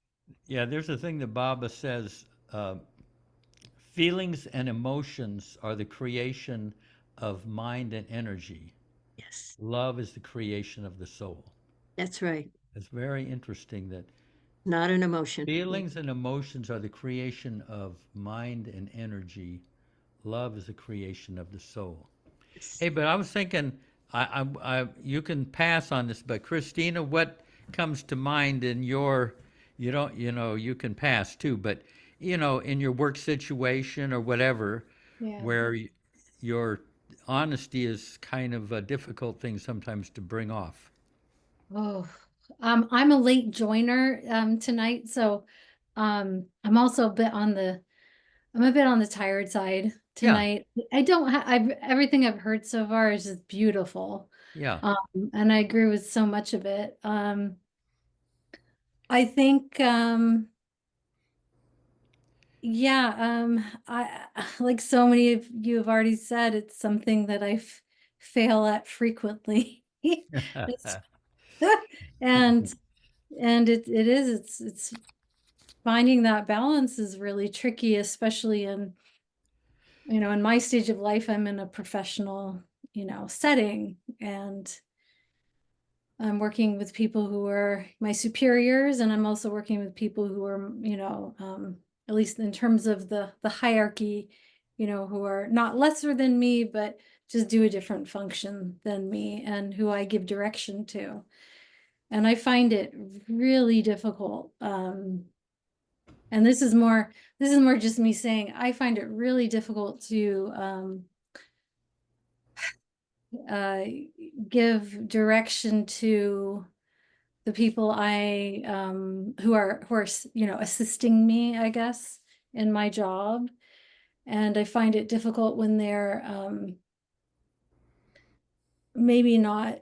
Yeah, there's a thing that Baba says, feelings and emotions are the creation of mind and energy. Yes. Love is the creation of the soul. That's right. It's very interesting that not an emotion. Feelings and emotions are the creation of mind and energy. Love is the creation of the soul. Yes. Hey, but I was thinking, you can pass on this, but Christina, what comes to mind in your, you can pass too, but in your work situation or whatever, where your honesty is kind of a difficult thing sometimes to bring off. Oh, I'm a late joiner tonight, so I'm also a bit on the tired side tonight. Yeah. I don't have everything I've heard so far is just beautiful. Yeah. And I agree with so much of it. I think I like so many of you have already said, it's something that I fail at frequently. and it's finding that balance is really tricky, especially in in my stage of life. I'm in a professional setting, and I'm working with people who are my superiors, and I'm also working with people who are at least in terms of the hierarchy, who are not lesser than me, but just do a different function than me, and who I give direction to. And I find it really difficult. And this is more just me saying, I find it really difficult to give direction to the people who are assisting me, I guess, in my job. And I find it difficult when they're maybe not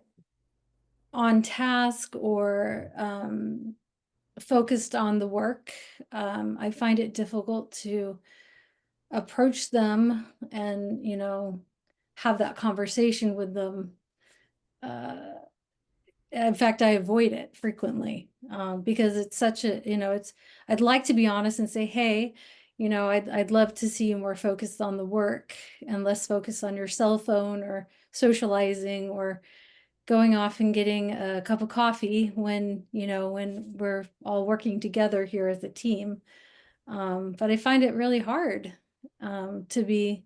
on task or focused on the work. I find it difficult to approach them and have that conversation with them. In fact, I avoid it frequently because it's such a I'd like to be honest and say, hey, I'd love to see you more focused on the work and less focused on your cell phone or socializing or going off and getting a cup of coffee when we're all working together here as a team. But I find it really hard. to be,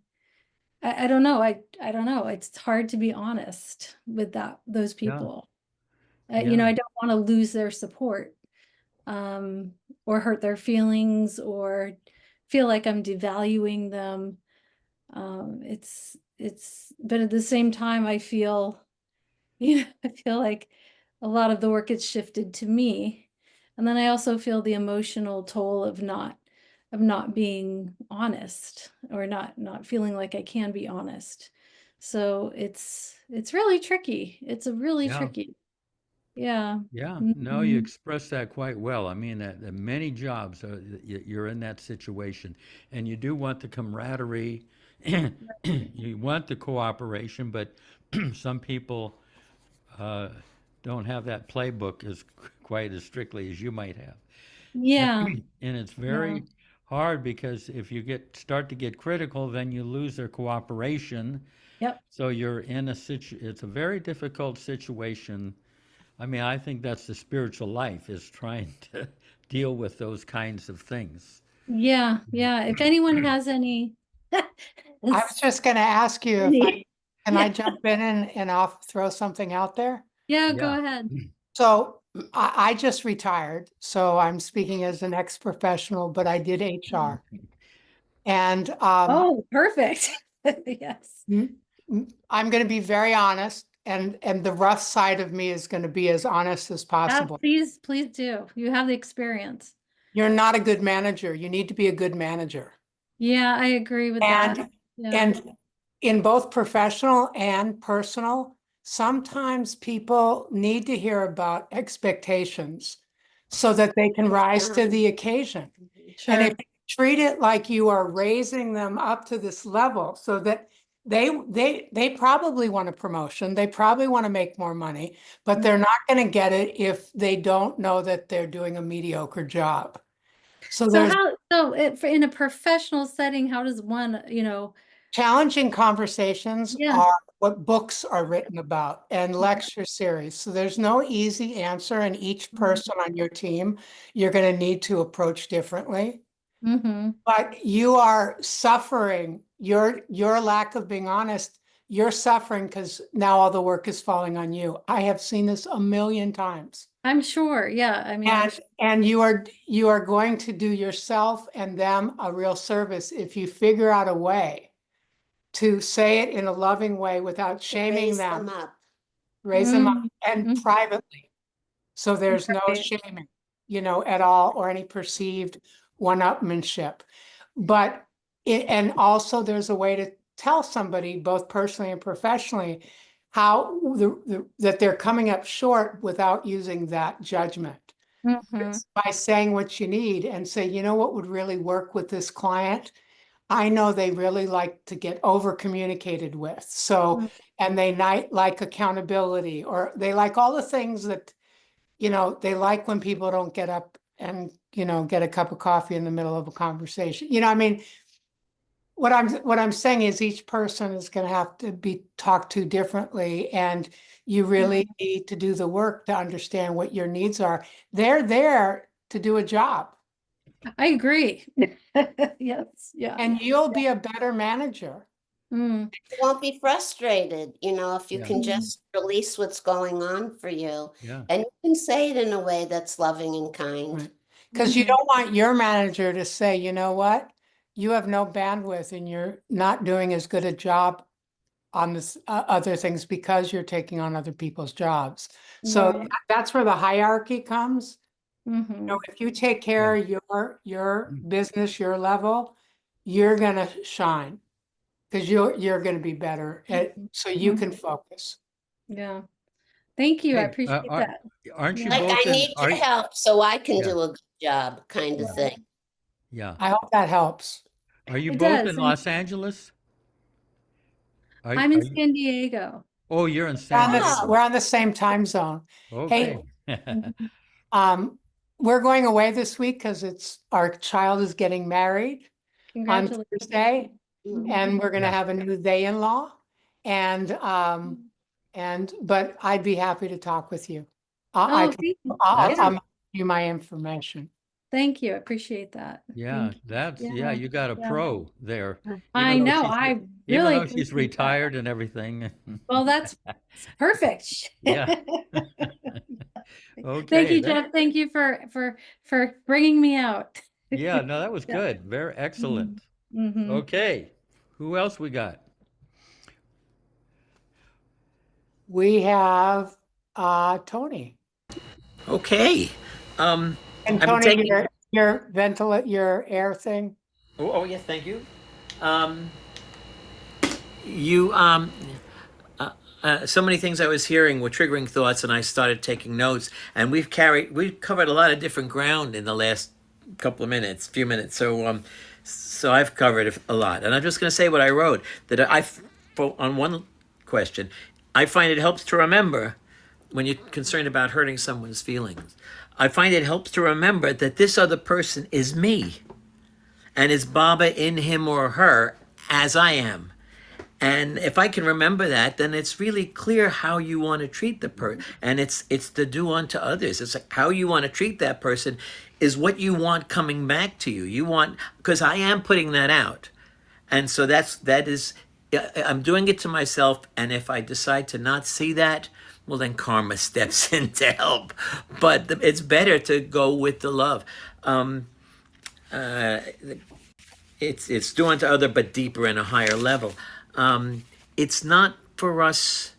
I don't know. I don't know. It's hard to be honest with those people. You know, Yeah. I don't want to lose their support, or hurt their feelings or feel like I'm devaluing them. But at the same time, I feel, I feel like a lot of the work gets shifted to me. And then I also feel the emotional toll of not being honest, or not feeling like I can be honest. So it's really tricky. It's a really Yeah. tricky. Yeah. Yeah, no, you Mhm. expressed that quite well. I mean, at many jobs, you're in that situation, and you do want the camaraderie, you want the cooperation, but some people don't have that playbook as quite as strictly as you might have. Yeah. And it's Yeah. very hard because if you start to get critical, then you lose their cooperation. Yep. So you're in it's a very difficult situation. I mean, I think that's the spiritual life, is trying to deal with those kinds of things. Yeah. Yeah. If anyone has any, I was just going to ask you if can I jump in and I'll throw something out there? Yeah, go Yeah. ahead. So I just retired, so I'm speaking as an ex-professional, but I did HR. And Oh, perfect. Yes. I'm going to be very honest, and the rough side of me is going to be as honest as possible. Please do. You have the experience. You're not a good manager. You need to be a good manager. Yeah, I agree with that. Yeah. And in both professional and personal, sometimes people need to hear about expectations so that they can rise to the occasion. Sure. And if you treat it like you are raising them up to this level, so that they probably want a promotion, they probably want to make more money, but they're not going to get it if they don't know that they're doing a mediocre job. So there's in a professional setting, how does one, challenging conversations Yeah. are what books are written about and lecture series. So there's no easy answer, and each person on your team, you're going to need to approach differently. But you are suffering, your lack of being honest, you're suffering because now all the work is falling on you. I have seen this a million times. I'm sure. Yeah. I mean, And you are going to do yourself and them a real service if you figure out a way to say it in a loving way without shaming Raise them. them up. Raise them up, Mm-hmm. and privately. So there's no Right. shaming, at all, or any perceived one-upmanship. But and also there's a way to tell somebody, both personally and professionally, how that they're coming up short without using that judgment. By saying what you need and say, what would really work with this client? I know they really like to get over communicated with. So, and they like accountability, or they like all the things that, they like when people don't get up and, get a cup of coffee in the middle of a conversation. I mean, what I'm saying is each person is going to have to be talked to differently, and you really need to do the work to understand what your needs are. They're there to do a job. I agree. Yes. Yeah. And you'll be a better manager. You won't be frustrated, if you Yeah. can just release what's going on for you. Yeah. And you can say it in a way that's loving and kind. Right. Because you don't want your manager to say, you know what, you have no bandwidth and you're not doing as good a job on this other things because you're taking on other people's jobs. So Right. that's where the hierarchy comes. If you take care of your business, your level, you're gonna shine because you're gonna be better so you can focus. Yeah. Thank you. I Hey, appreciate that. aren't you Like, both I need your help so I can Yeah. do a good job, kind of thing. Yeah. I hope that helps. Are you It both does, in and- Los Angeles? I'm in San Diego. Oh, you're in San Diego. We're on the same time zone. Okay. We're going away this week because our child is getting married on Congratulations. Thursday, and we're going to Yeah. have a new they-in-law. But I'd be happy to talk with you. Oh, thank you. I'll Yeah. give you my information. Thank you. I appreciate that. Yeah, Thank you. that's, yeah, you got a yeah. pro there. I Even though know. she's re- I Even really though she's appreciate that. retired and everything. Well, that's perfect. Yeah. Thank Okay. you, Jeff. Thank you for bringing me out. Yeah, no, that was Yeah. good. Very excellent. Mhm. Okay. Who else we got? We have Tony. Okay. And I'm Tony, taking- your ventilate, your air thing. Oh, yes, thank you. So many things I was hearing were triggering thoughts, and I started taking notes. And we've covered a lot of different ground in the last few minutes. So I've covered a lot, and I'm just going to say what I wrote. On one question, I find it helps to remember when you're concerned about hurting someone's feelings. I find it helps to remember that this other person is me, and is Baba in him or her as I am. And if I can remember that, then it's really clear how you want to treat the person. And it's the do unto others. It's like how you want to treat that person is what you want coming back to you. You want, because I am putting that out. And so that is, I'm doing it to myself. And if I decide to not see that, well, then karma steps in to help. But it's better to go with the love. It's do unto other, but deeper and a higher level. It's not for us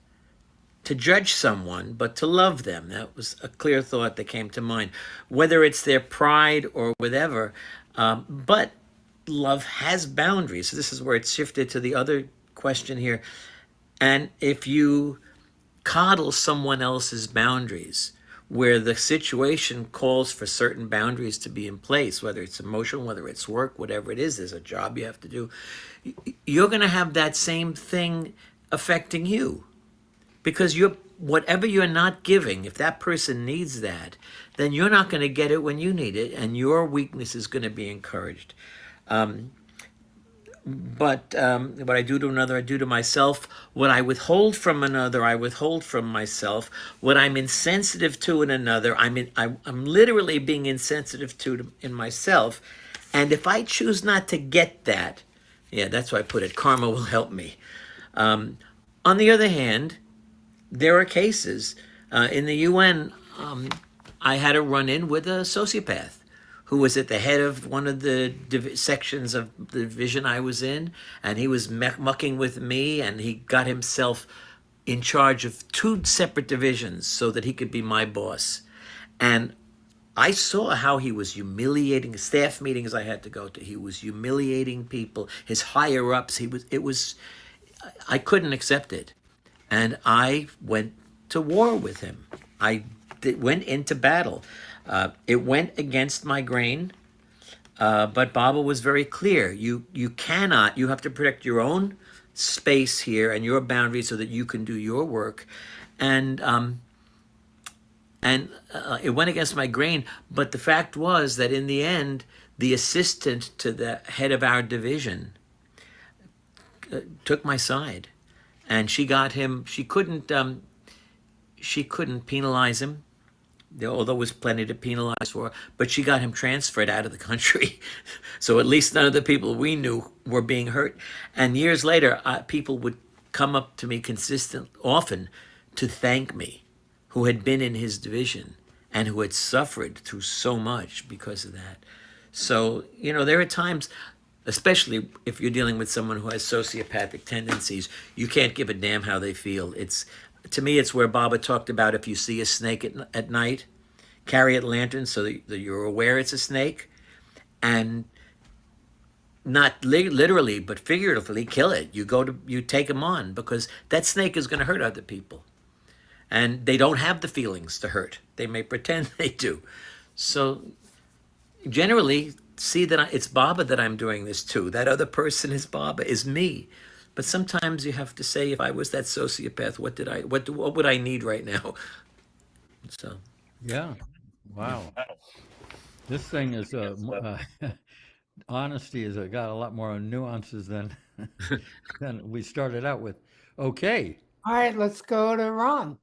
to judge someone, but to love them. That was a clear thought that came to mind. Whether it's their pride or whatever, but love has boundaries. So this is where it's shifted to the other question here. And if you coddle someone else's boundaries, where the situation calls for certain boundaries to be in place, whether it's emotional, whether it's work, whatever it is, there's a job you have to do, you're going to have that same thing affecting you. Because whatever you're not giving, if that person needs that, then you're not going to get it when you need it, and your weakness is going to be encouraged. But what I do to another, I do to myself. What I withhold from another, I withhold from myself. What I'm insensitive to in another, I'm literally being insensitive to in myself. And if I choose not to get that, yeah, that's why I put it, karma will help me. On the other hand, there are cases in the UN. I had a run-in with a sociopath who was at the head of one of the sections of the division I was in, and he was mucking with me, and he got himself in charge of 2 separate divisions so that he could be my boss. And I saw how he was humiliating staff meetings I had to go to. He was humiliating people, his higher ups. I couldn't accept it. And I went to war with him. I went into battle. It went against my grain, but Baba was very clear. You have to protect your own space here and your boundaries so that you can do your work. And it went against my grain, but the fact was that in the end, the assistant to the head of our division took my side, and she got him. She couldn't penalize him, although there was plenty to penalize for, but she got him transferred out of the country. So at least none of the people we knew were being hurt. And years later, people would come up to me often to thank me, who had been in his division and who had suffered through so much because of that. So, there are times, especially if you're dealing with someone who has sociopathic tendencies, you can't give a damn how they feel. To me, it's where Baba talked about if you see a snake at night, carry a lantern so that you're aware it's a snake, and not literally, but figuratively kill it. You take them on, because that snake is going to hurt other people. And they don't have the feelings to hurt. They may pretend they do. So generally, see that it's Baba that I'm doing this to. That other person is Baba, is me. But sometimes you have to say, if I was that sociopath, what would I need right now? So, yeah, wow. This thing is honesty has got a lot more nuances than we started out with. Okay. All right, let's go to Ron.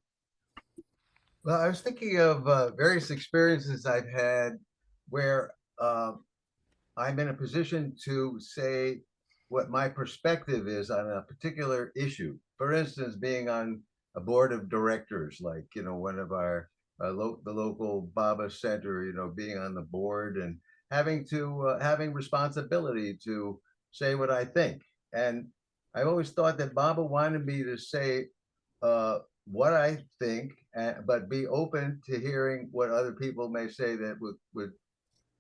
Well, I was thinking of various experiences I've had where I'm in a position to say what my perspective is on a particular issue. For instance, being on a board of directors, like, one of our, the local Baba Center, being on the board and having responsibility to say what I think. And I've always thought that Baba wanted me to say what I think, but be open to hearing what other people may say that would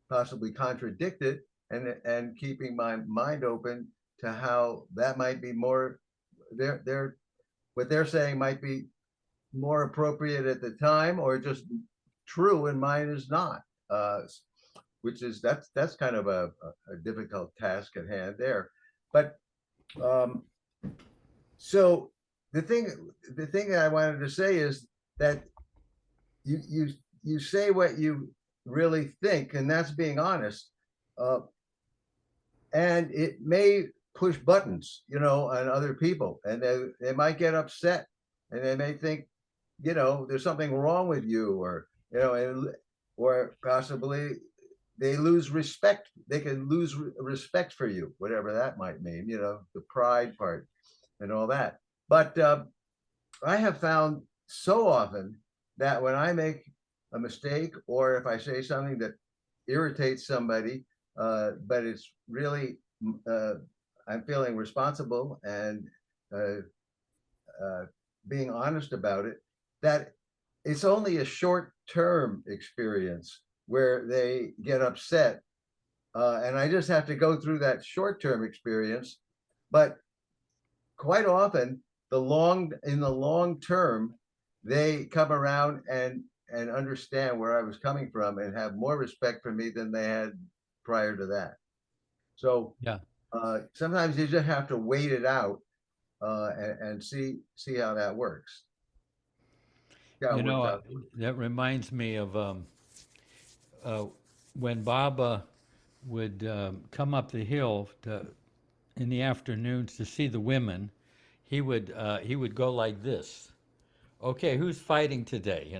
possibly contradict it, and keeping my mind open to how that might be more, what they're saying might be more appropriate at the time, or just true and mine is not. Which is that's kind of a difficult task at hand there. But so the thing that I wanted to say is that you say what you really think, and that's being honest. And it may push buttons, on other people, and they might get upset, and they may think, there's something wrong with you, or or possibly they lose respect. They can lose respect for you, whatever that might mean, the pride part and all that. But I have found so often that when I make a mistake, or if I say something that irritates somebody, but it's really, I'm feeling responsible and being honest about it, that it's only a short-term experience where they get upset. And I just have to go through that short-term experience. But quite often, in the long term, they come around and understand where I was coming from and have more respect for me than they had prior to that. So Yeah. Sometimes you just have to wait it out and see how that works. Yeah, that reminds me of when Baba would come up the hill in the afternoons to see the women. He would go like this. Okay, who's fighting today?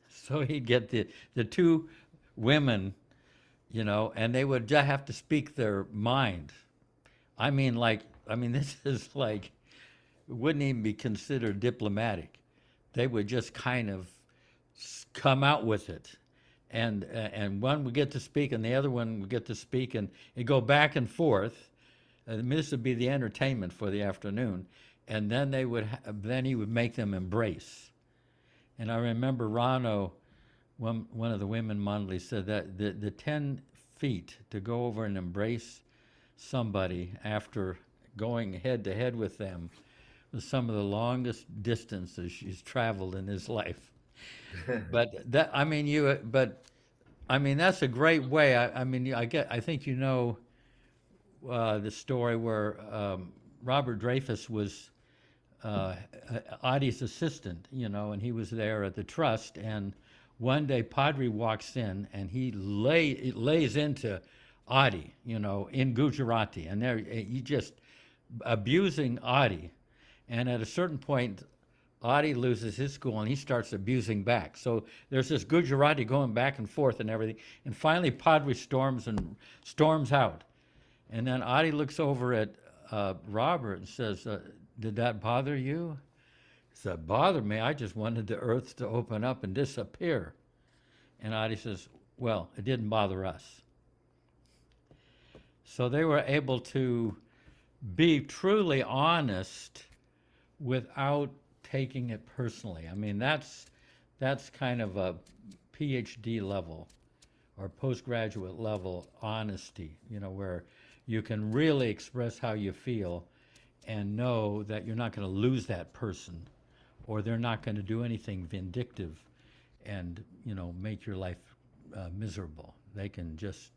So he'd get the two women, and they would just have to speak their mind. This is like, it wouldn't even be considered diplomatic. They would just kind of come out with it. And one would get to speak and the other one would get to speak, and it'd go back and forth. This would be the entertainment for the afternoon. And then then he would make them embrace. And I remember Rano, one of the women monthly, said that the 10 feet to go over and embrace somebody after going head to head with them was some of the longest distances she's traveled in his life. But that's a great way. I think the story where Robert Dreyfus was Adi's assistant, and he was there at the trust, and one day Padre walks in and he lays into Adi, in Gujarati, and he just abusing Adi, and at a certain point Adi loses his school and he starts abusing back. So there's this Gujarati going back and forth and everything, and finally Padre storms out, and then Adi looks over at Robert and says, did that bother you? He said, bother me? I just wanted the earth to open up and disappear. And Adi says, well, it didn't bother us. So they were able to be truly honest without taking it personally. That's kind of a PhD level or postgraduate level honesty, where you can really express how you feel and know that you're not going to lose that person, or they're not going to do anything vindictive and make your life miserable. They can just.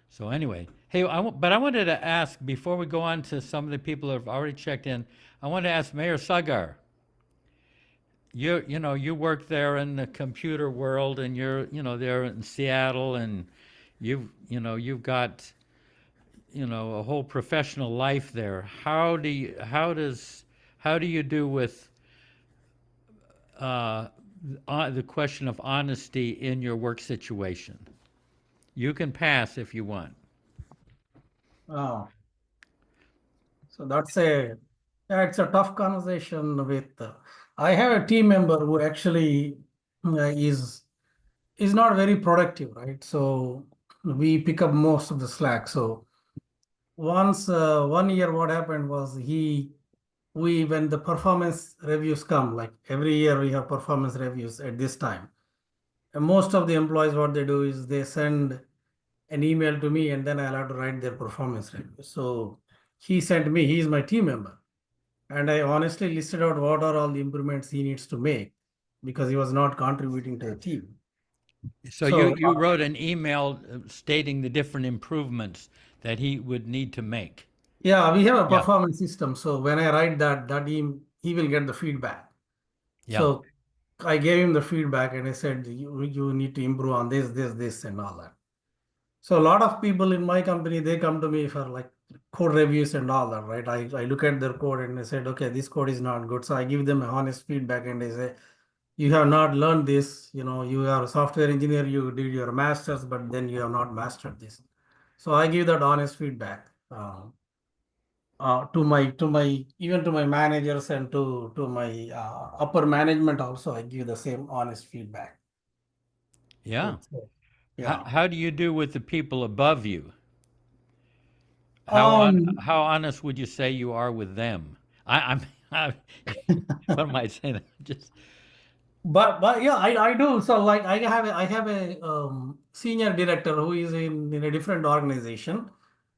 So anyway, hey, but I wanted to ask, before we go on to some of the people that have already checked in, I wanted to ask Mayor Sagar. You work there in the computer world, and you're there in Seattle, and you've got a whole professional life there. How do you do with the question of honesty in your work situation? You can pass if you want. Oh, so it's a tough conversation with. I have a team member who actually is not very productive, right? So we pick up most of the slack. So once 1 year, what happened was when the performance reviews come, like every year we have performance reviews at this time. And most of the employees, what they do is they send an email to me and then I'll have to write their performance review. So he's my team member. And I honestly listed out what are all the improvements he needs to make because he was not contributing to the team. So you wrote an email stating the different improvements that he would need to make. Yeah, we have a performance system. So when I write that he will get the feedback. Yeah. So I gave him the feedback and I said, you need to improve on this, and all that. So a lot of people in my company, they come to me for like code reviews and all that, right? I look at their code and I said, okay, this code is not good. So I give them a honest feedback and I say, you have not learned this, you are a software engineer, you did your master's, but then you have not mastered this. So I give that honest feedback to my managers and to my upper management also. I give the same honest feedback. Yeah. Yeah. How do you do with the people above you? How honest would you say you are with them? What am I saying? But yeah, I do. So like I have a senior director who is in a different organization.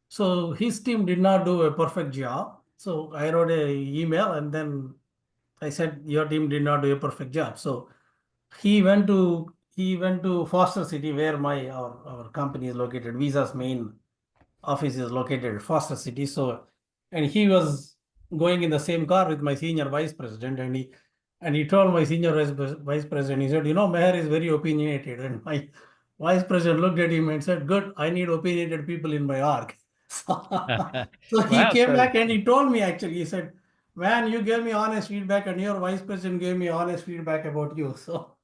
So his team did not do a perfect job. So I wrote a email and then I said your team did not do a perfect job. So he went to Foster City where our company is located. Visa's main office is located at Foster City. So and he was going in the same car with my senior vice president and he told my senior vice president, he said, Meher is very opinionated. And my vice president looked at him and said, good, I need opinionated people in my org. So he came back and he told me actually, he said, man, you gave me honest feedback and your vice president gave me honest feedback about you. So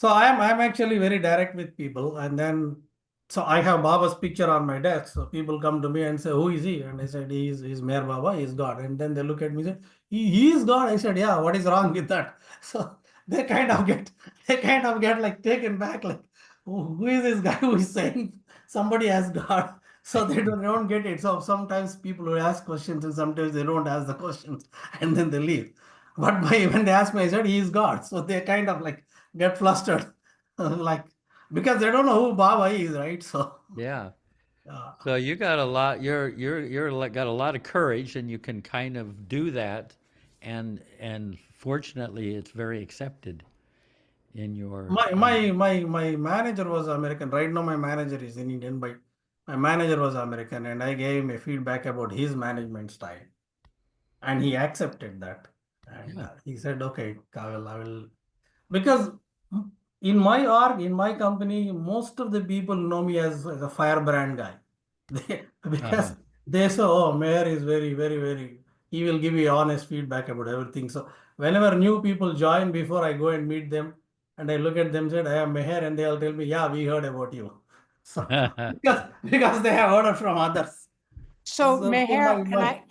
I'm actually very direct with people. And then, so I have Baba's picture on my desk. So people come to me and say, who is he? And I said, he's Meher Baba, he's God. And then they look at me and say, he is God. I said, yeah, what is wrong with that? So they kind of get like taken back, like, who is this guy who is saying somebody has God? So they don't get it. So sometimes people will ask questions and sometimes they don't ask the questions and then they leave. But when they ask me, I said, he is God. So they kind of like get flustered, like, because they don't know who Baba is, right? So yeah. So you got a lot. You're got a lot of courage, and you can kind of do that, and fortunately, it's very accepted in your. My manager was American. Right now, my manager is in Indian, but my manager was American, and I gave him a feedback about his management style, and he accepted that, and he said, "Okay, I will," because in my org, in my company, most of the people know me as a firebrand guy. Because they say, oh, Mayor is very, very, very, he will give you honest feedback about everything. So whenever new people join, before I go and meet them, and I look at them, said, I am Meher, and they'll tell me, yeah, we heard about you. So because they have heard it from others. So Meher,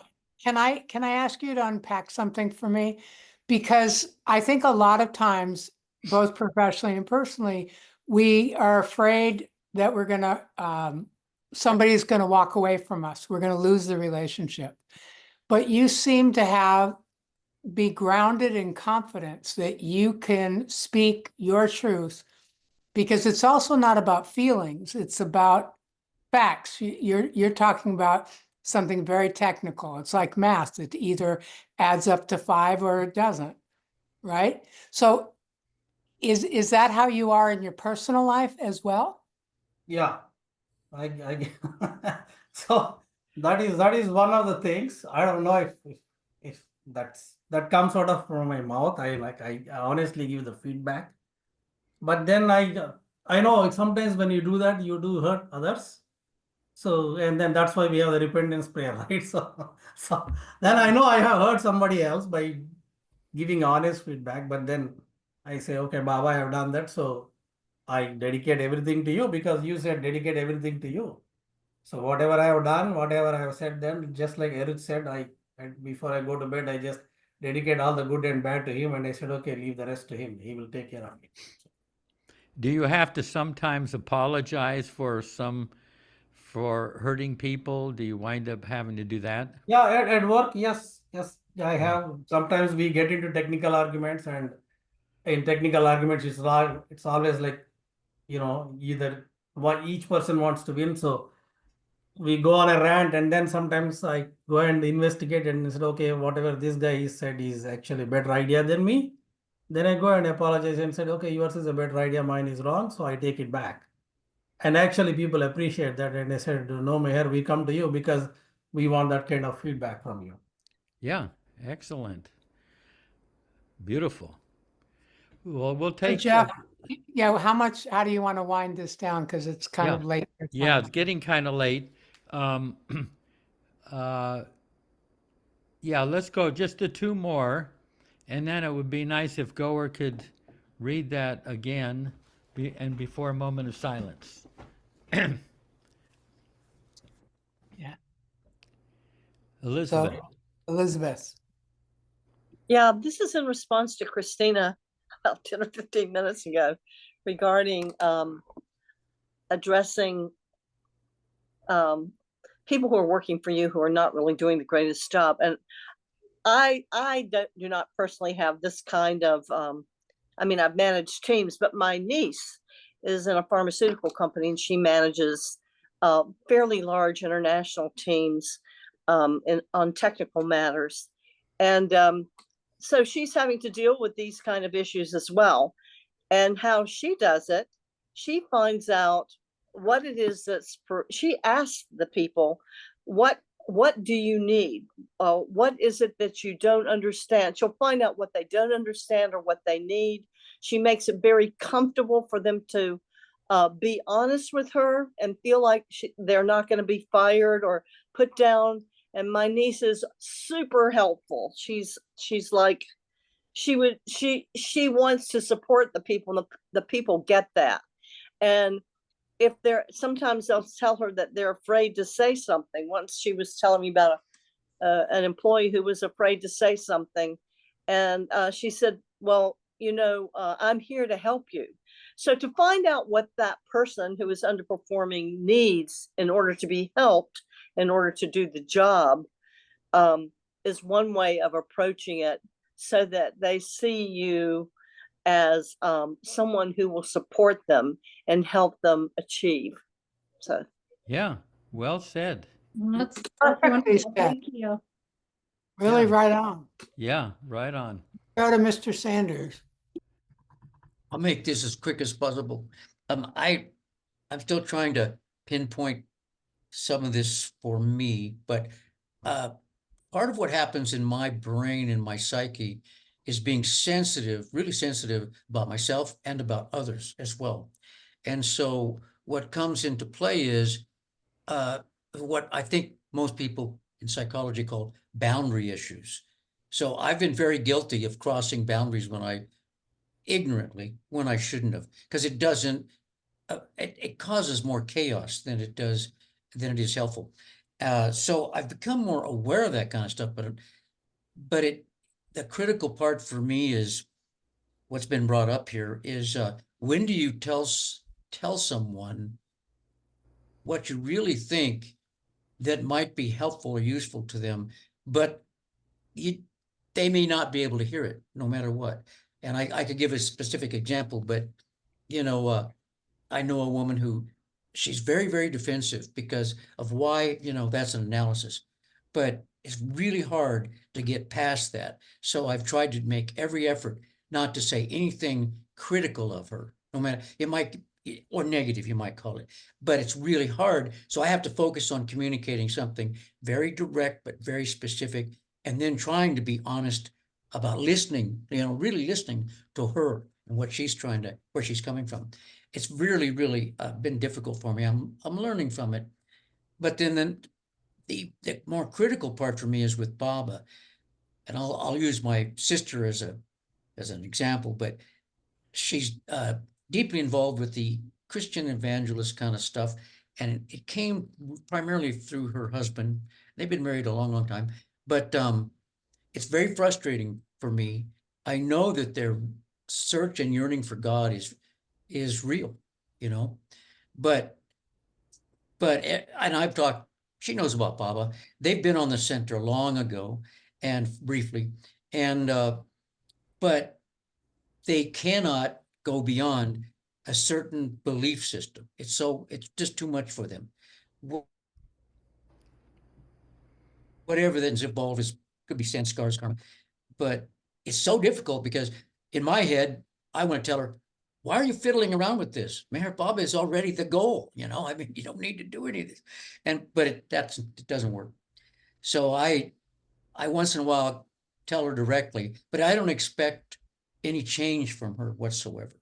can I ask you to unpack something for me? Because I think a lot of times, both professionally and personally, we are afraid that we're going to, somebody's going to walk away from us. We're going to lose the relationship. But you seem to be grounded in confidence that you can speak your truth, because it's also not about feelings. It's about facts. You're talking about something very technical. It's like math. It either adds up to 5 or it doesn't, right? So is that how you are in your personal life as well? Yeah. So that is one of the things. I don't know if that comes out of from my mouth. I honestly give the feedback, but then I know sometimes when you do that, you do hurt others. So and then that's why we have the repentance prayer, right? So then I know I have hurt somebody else by giving honest feedback, but then I say, okay, Baba, I have done that. So I dedicate everything to you because you said dedicate everything to you. So whatever I have done, whatever I have said, then just like Eruch said, and before I go to bed, I just dedicate all the good and bad to him, and I said, okay, leave the rest to him. He will take care of it. Do you have to sometimes apologize for hurting people? Do you wind up having to do that? Yeah, at work, yes, I have. Sometimes we get into technical arguments, and in technical arguments, it's always like, either what each person wants to win. So we go on a rant, and then sometimes I go and investigate and said, okay, whatever this guy said is actually a better idea than me. Then I go and apologize and said, okay, yours is a better idea, mine is wrong, so I take it back. And actually, people appreciate that, and they said, no, Meher, we come to you because we want that kind of feedback from you. Yeah, excellent. Beautiful. Well, we'll take Jeff, yeah, how do you want to wind this down? Because it's kind Yeah. of late. Yeah, it's getting kind of late. Yeah, let's go just to two more. And then it would be nice if Goer could read that again and before a moment of silence. Yeah. Elizabeth. So, Elizabeth. Yeah, this is in response to Christina about 10 or 15 minutes ago regarding addressing people who are working for you who are not really doing the greatest job. And I do not personally have this kind of, I mean, I've managed teams, but my niece is in a pharmaceutical company and she manages fairly large international teams on technical matters. And so she's having to deal with these kind of issues as well. And how she does it, she finds out what it is she asks the people, what do you need? What is it that you don't understand? She'll find out what they don't understand or what they need. She makes it very comfortable for them to be honest with her and feel like they're not going to be fired or put down. And my niece is super helpful. She's like, she wants to support the people, and the people get that. And if sometimes they'll tell her that they're afraid to say something. Once she was telling me about an employee who was afraid to say something. And she said, well, I'm here to help you. So to find out what that person who is underperforming needs in order to be helped, in order to do the job, is one way of approaching it, so that they see you as someone who will support them and help them achieve. So yeah, well said. That's Perfectly wonderful. said. Thank you. Really Yeah. right on. Yeah, right on. Go to Mr. Sanders. I'll make this as quick as possible. I'm still trying to pinpoint some of this for me, but part of what happens in my brain and my psyche is being sensitive, really sensitive about myself and about others as well. And so what comes into play is what I think most people in psychology call boundary issues. So I've been very guilty of crossing boundaries ignorantly when I shouldn't have, because it doesn't, it causes more chaos than it is helpful. So I've become more aware of that kind of stuff, but the critical part for me is what's been brought up here is when do you tell someone what you really think that might be helpful or useful to them, but they may not be able to hear it no matter what. And I could give a specific example, but I know a woman who she's very, very defensive because of why, that's an analysis, but it's really hard to get past that. So I've tried to make every effort not to say anything critical of her, no matter, it might, or negative, you might call it, but it's really hard. So I have to focus on communicating something very direct, but very specific, and then trying to be honest about listening, really listening to her and what she's where she's coming from. It's really, really been difficult for me. I'm learning from it. But then the more critical part for me is with Baba. And I'll use my sister as an example, but she's deeply involved with the Christian evangelist kind of stuff. And it came primarily through her husband. They've been married a long, long time, but it's very frustrating for me. I know that their search and yearning for God is real, you know, but and I've talked, she knows about Baba. They've been on the center long ago and briefly, and but they cannot go beyond a certain belief system. It's just too much for them. Whatever that's involved could be sanskars, karma, but it's so difficult because in my head, I want to tell her, why are you fiddling around with this? Meher Baba is already the goal, you know? I mean, you don't need to do any of this. But it doesn't work. So I once in a while tell her directly, but I don't expect any change from her whatsoever,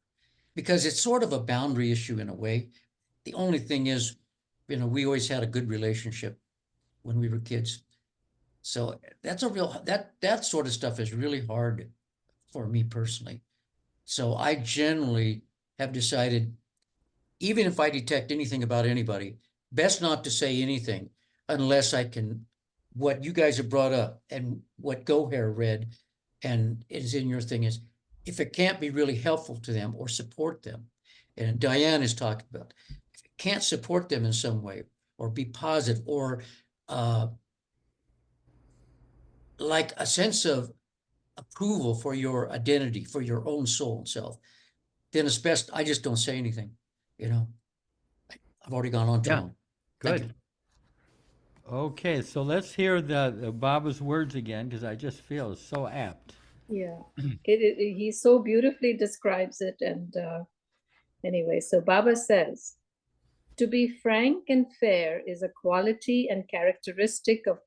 because it's sort of a boundary issue in a way. The only thing is, you know, we always had a good relationship when we were kids. So that's that sort of stuff is really hard for me personally. So I generally have decided, even if I detect anything about anybody, best not to say anything unless I can, what you guys have brought up and what Gohair read and is in your thing is, if it can't be really helpful to them or support them, and Diane has talked about, if it can't support them in some way or be positive or like a sense of approval for your identity, for your own soul and self, then it's best I just don't say anything, you know. I've already gone on too long. Thank Good. you. Okay, so let's hear the Baba's words again, because I just feel it's so apt. Yeah, he so beautifully describes it. And anyway, so Baba says, to be frank and fair is a quality and characteristic of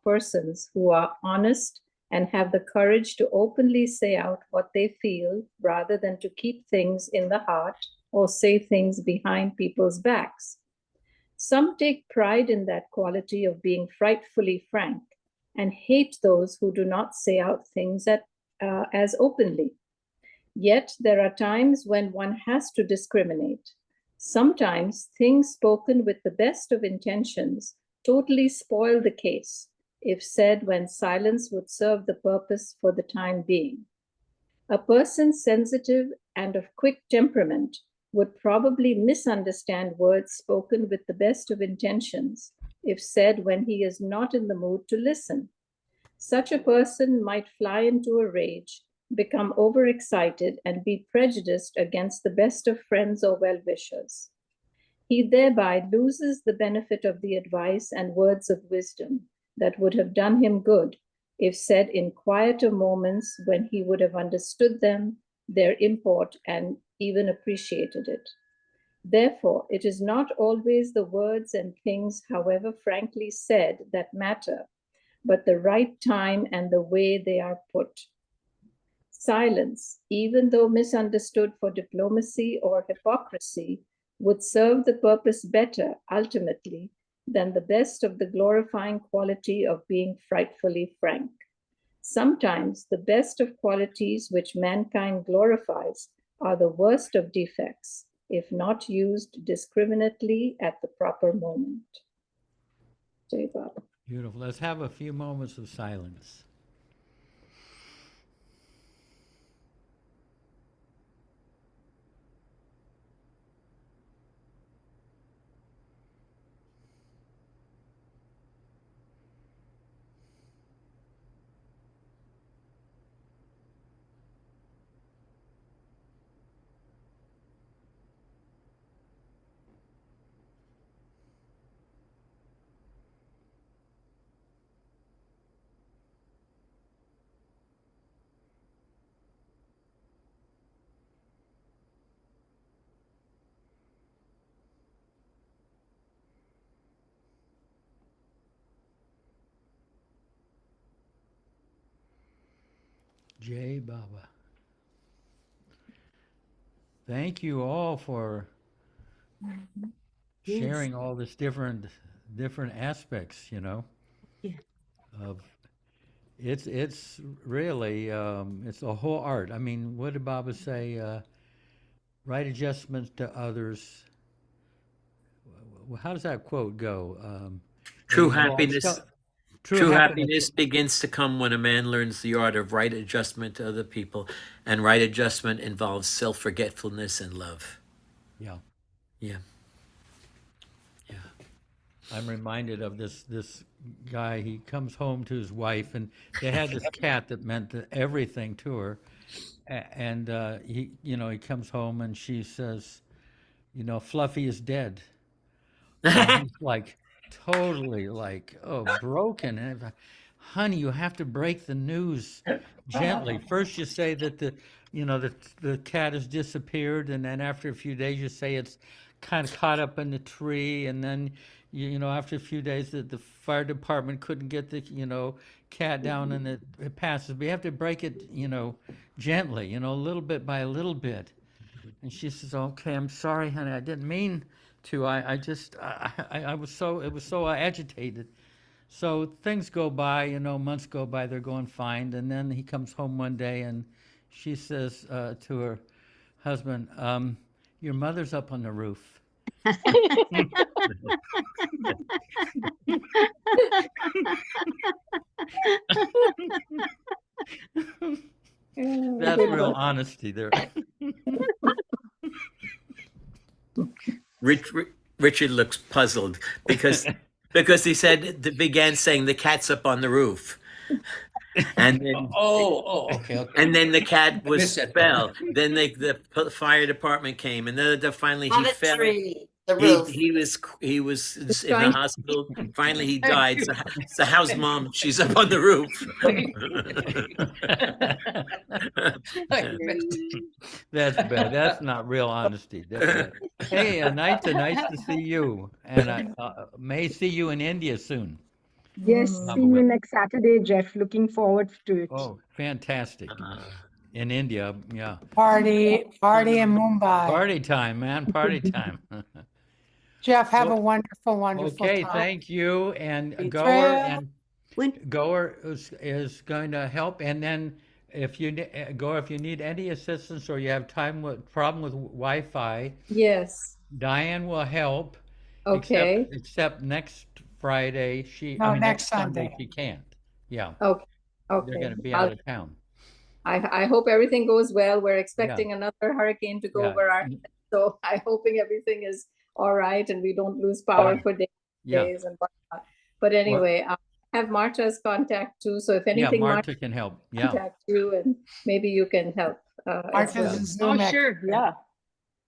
persons who are honest and have the courage to openly say out what they feel rather than to keep things in the heart or say things behind people's backs. Some take pride in that quality of being frightfully frank and hate those who do not say out things as openly. Yet there are times when one has to discriminate. Sometimes things spoken with the best of intentions totally spoil the case, if said when silence would serve the purpose for the time being. A person sensitive and of quick temperament would probably misunderstand words spoken with the best of intentions, if said when he is not in the mood to listen. Such a person might fly into a rage, become overexcited, and be prejudiced against the best of friends or well-wishers. He thereby loses the benefit of the advice and words of wisdom that would have done him good if said in quieter moments when he would have understood them, their import, and even appreciated it. Therefore, it is not always the words and things, however frankly said, that matter, but the right time and the way they are put. Silence, even though misunderstood for diplomacy or hypocrisy, would serve the purpose better ultimately than the best of the glorifying quality of being frightfully frank. Sometimes the best of qualities which mankind glorifies are the worst of defects, if not used discriminately at the proper moment. Jai Baba. Beautiful. Let's have a few moments of silence. Jai Baba. Thank you all for sharing all this different aspects, you know, Yeah. of it's really it's a whole art. I mean, what did Baba say? right adjustment to others. How does that quote go? True involves happiness. True happiness begins to come when a man learns the art of right adjustment to other people, and right adjustment involves self-forgetfulness and love. Yeah. Yeah. Yeah. I'm reminded of this guy. He comes home to his wife, and they had this cat that meant everything to her. And he comes home, and she says, Fluffy is dead. And he's like totally like, oh, broken. And I'm like, honey, you have to break the news gently. First you say that the cat has disappeared, and then after a few days you say it's kind of caught up in the tree, and then after a few days that the fire department couldn't get the cat down, and it passes. We have to break it gently, a little bit by a little bit. And she says, okay, I'm sorry, honey, I didn't mean to. I just, it was so agitated. So things go by, months go by, they're going fine. And then he comes home one day, and she says to her husband, your mother's up on the roof. That's real honesty there. Richard looks puzzled because he began saying the cat's up on the roof, and then okay. And then the cat was fell. Then the fire department came, and then finally he fell. The roof. He was in the hospital. Finally, he died. So how's mom? She's up on the roof. That's bad. That's not real honesty. Hey, nice to see you, and I may see you in India soon. Yes, see you next Saturday, Jeff. Looking forward to it. Oh, fantastic. In India, yeah. Party in Mumbai. Party time, man. Party time. Jeff, have a wonderful Okay, time. thank you. And Betrayal. Goer is going to help. And then if you need any assistance or you have problem with Wi-Fi, Yes. Diane will help. Okay. Except next Friday, next Sunday she can't. Yeah. Okay. They're going to be out of town. I hope everything goes well. We're expecting another hurricane to go over our head, so I'm hoping everything is all right and we don't lose power for days and whatnot. But anyway, I have Marta's contact too, so if anything, Marta can help. Yeah. Contact you, and maybe you can help. Marta's a Zoom Oh, sure. Yeah.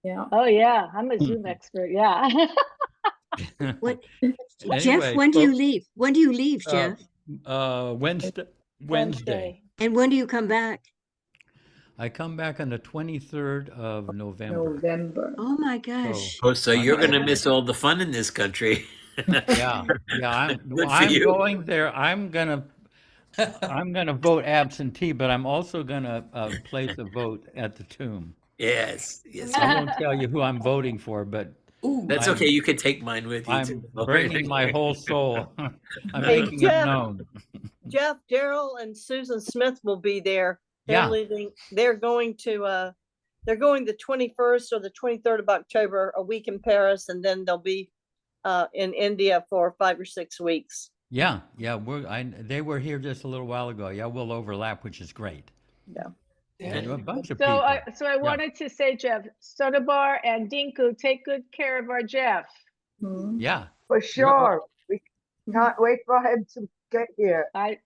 Yeah. Oh, yeah. I'm a Zoom expert. Yeah. Jeff, when do you leave? When do you leave, Jeff? Wednesday. And when do you come back? I come back on the 23rd of November. Oh my gosh. So you're going to miss all the fun in this country. Yeah. I'm going there. I'm gonna vote absentee, but I'm also gonna place a vote at the tomb. Yes. I won't tell you who I'm voting for, but that's okay. You can take mine with you. I'm bringing my whole soul. I'm making it known. Jeff, Daryl, and Susan Smith will be there. Yeah. They're going the 21st or the 23rd of October, a week in Paris, and then they'll be in India for 5 or 6 weeks. Yeah. They were here just a little while ago. Yeah, we'll overlap, which is great. Yeah. And a bunch of people. So I wanted to say, Jeff, Sodabar and Dinku, take good care of our Jeff. Yeah. For sure. We can't wait for him to get here. I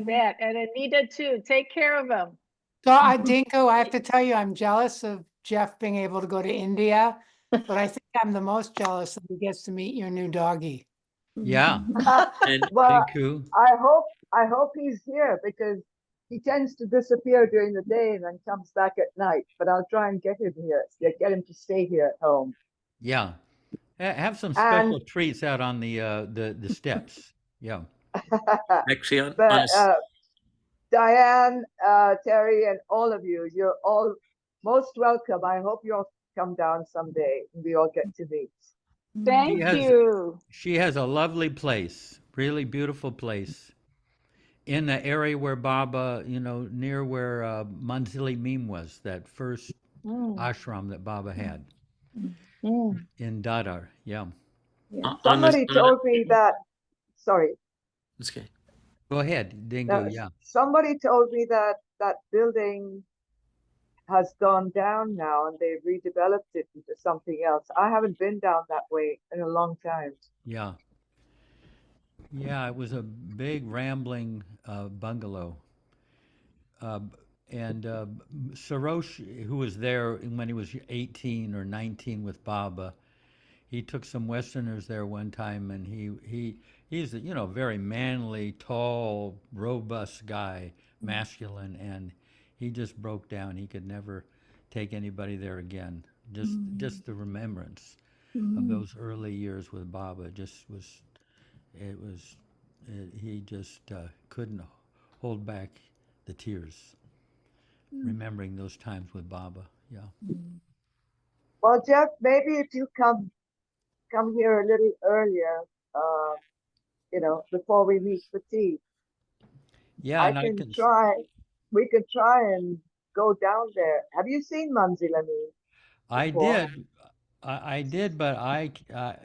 bet. And Anita too. Take care of him. So Dinko, I have to tell you, I'm jealous of Jeff being able to go to India, but I think I'm the most jealous that he gets to meet your new doggy. Yeah. Well, Dinku. I hope he's here because he tends to disappear during the day and then comes back at night. But I'll try and get him here. Get him to stay here at home. Yeah. Have some special treats out on the steps. Yeah. Actually, Diane, Terry, and all of you, you're all most welcome. I hope you'll come down someday and we all get to meet. Thank you. She has a lovely place, really beautiful place, in the area where Baba, near where Manzili Meme was, that first ashram that Baba had in Dadar. Yeah. Somebody told me that, sorry. It's okay. Go ahead, Dingo. Yeah. Somebody told me that that building has gone down now and they've redeveloped it into something else. I haven't been down that way in a long time. Yeah. Yeah, it was a big rambling bungalow. And Sarosh, who was there when he was 18 or 19 with Baba, he took some Westerners there one time, and he's a, you know, very manly, tall, robust guy, masculine, and he just broke down. He could never take anybody there again. Just the remembrance of those early years with Baba just was, he just couldn't hold back the tears, remembering those times with Baba. Yeah. Well, Jeff, maybe if you come here a little earlier, you know, before we meet for tea. Yeah, and we could try and go down there. Have you seen Mumsy Lemmy? I did. I did, but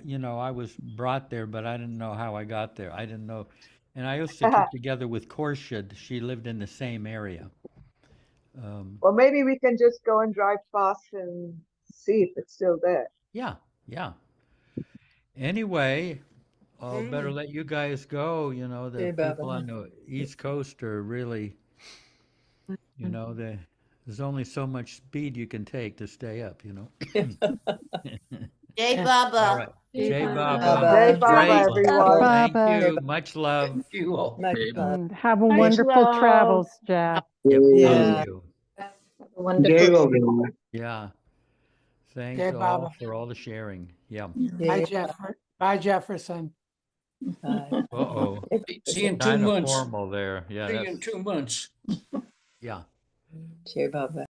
you know, I was brought there, but I didn't know how I got there. I didn't know. And I used to keep together with Khorshid. She lived in the same area. Well, maybe we can just go and drive past and see if it's still there. Yeah, yeah. Anyway, I'll better let you guys go. You know, the people on the East Coast are really, you know, there's only so much speed you can take to stay up, you know. Jai Baba. All right. Jai Baba. Jai Baba, everyone. Thank you. Much love. Thank you all. And have a wonderful travels, Jack. Yep. Yeah. Thank you. Wonderful. Yeah. Thanks Jai all Baba. for all the sharing. Yeah. Bye, Jefferson. Uh-oh. See you in 2 Kind of months. formal there. Yeah. See you in 2 months. Yeah. Cheer, Baba.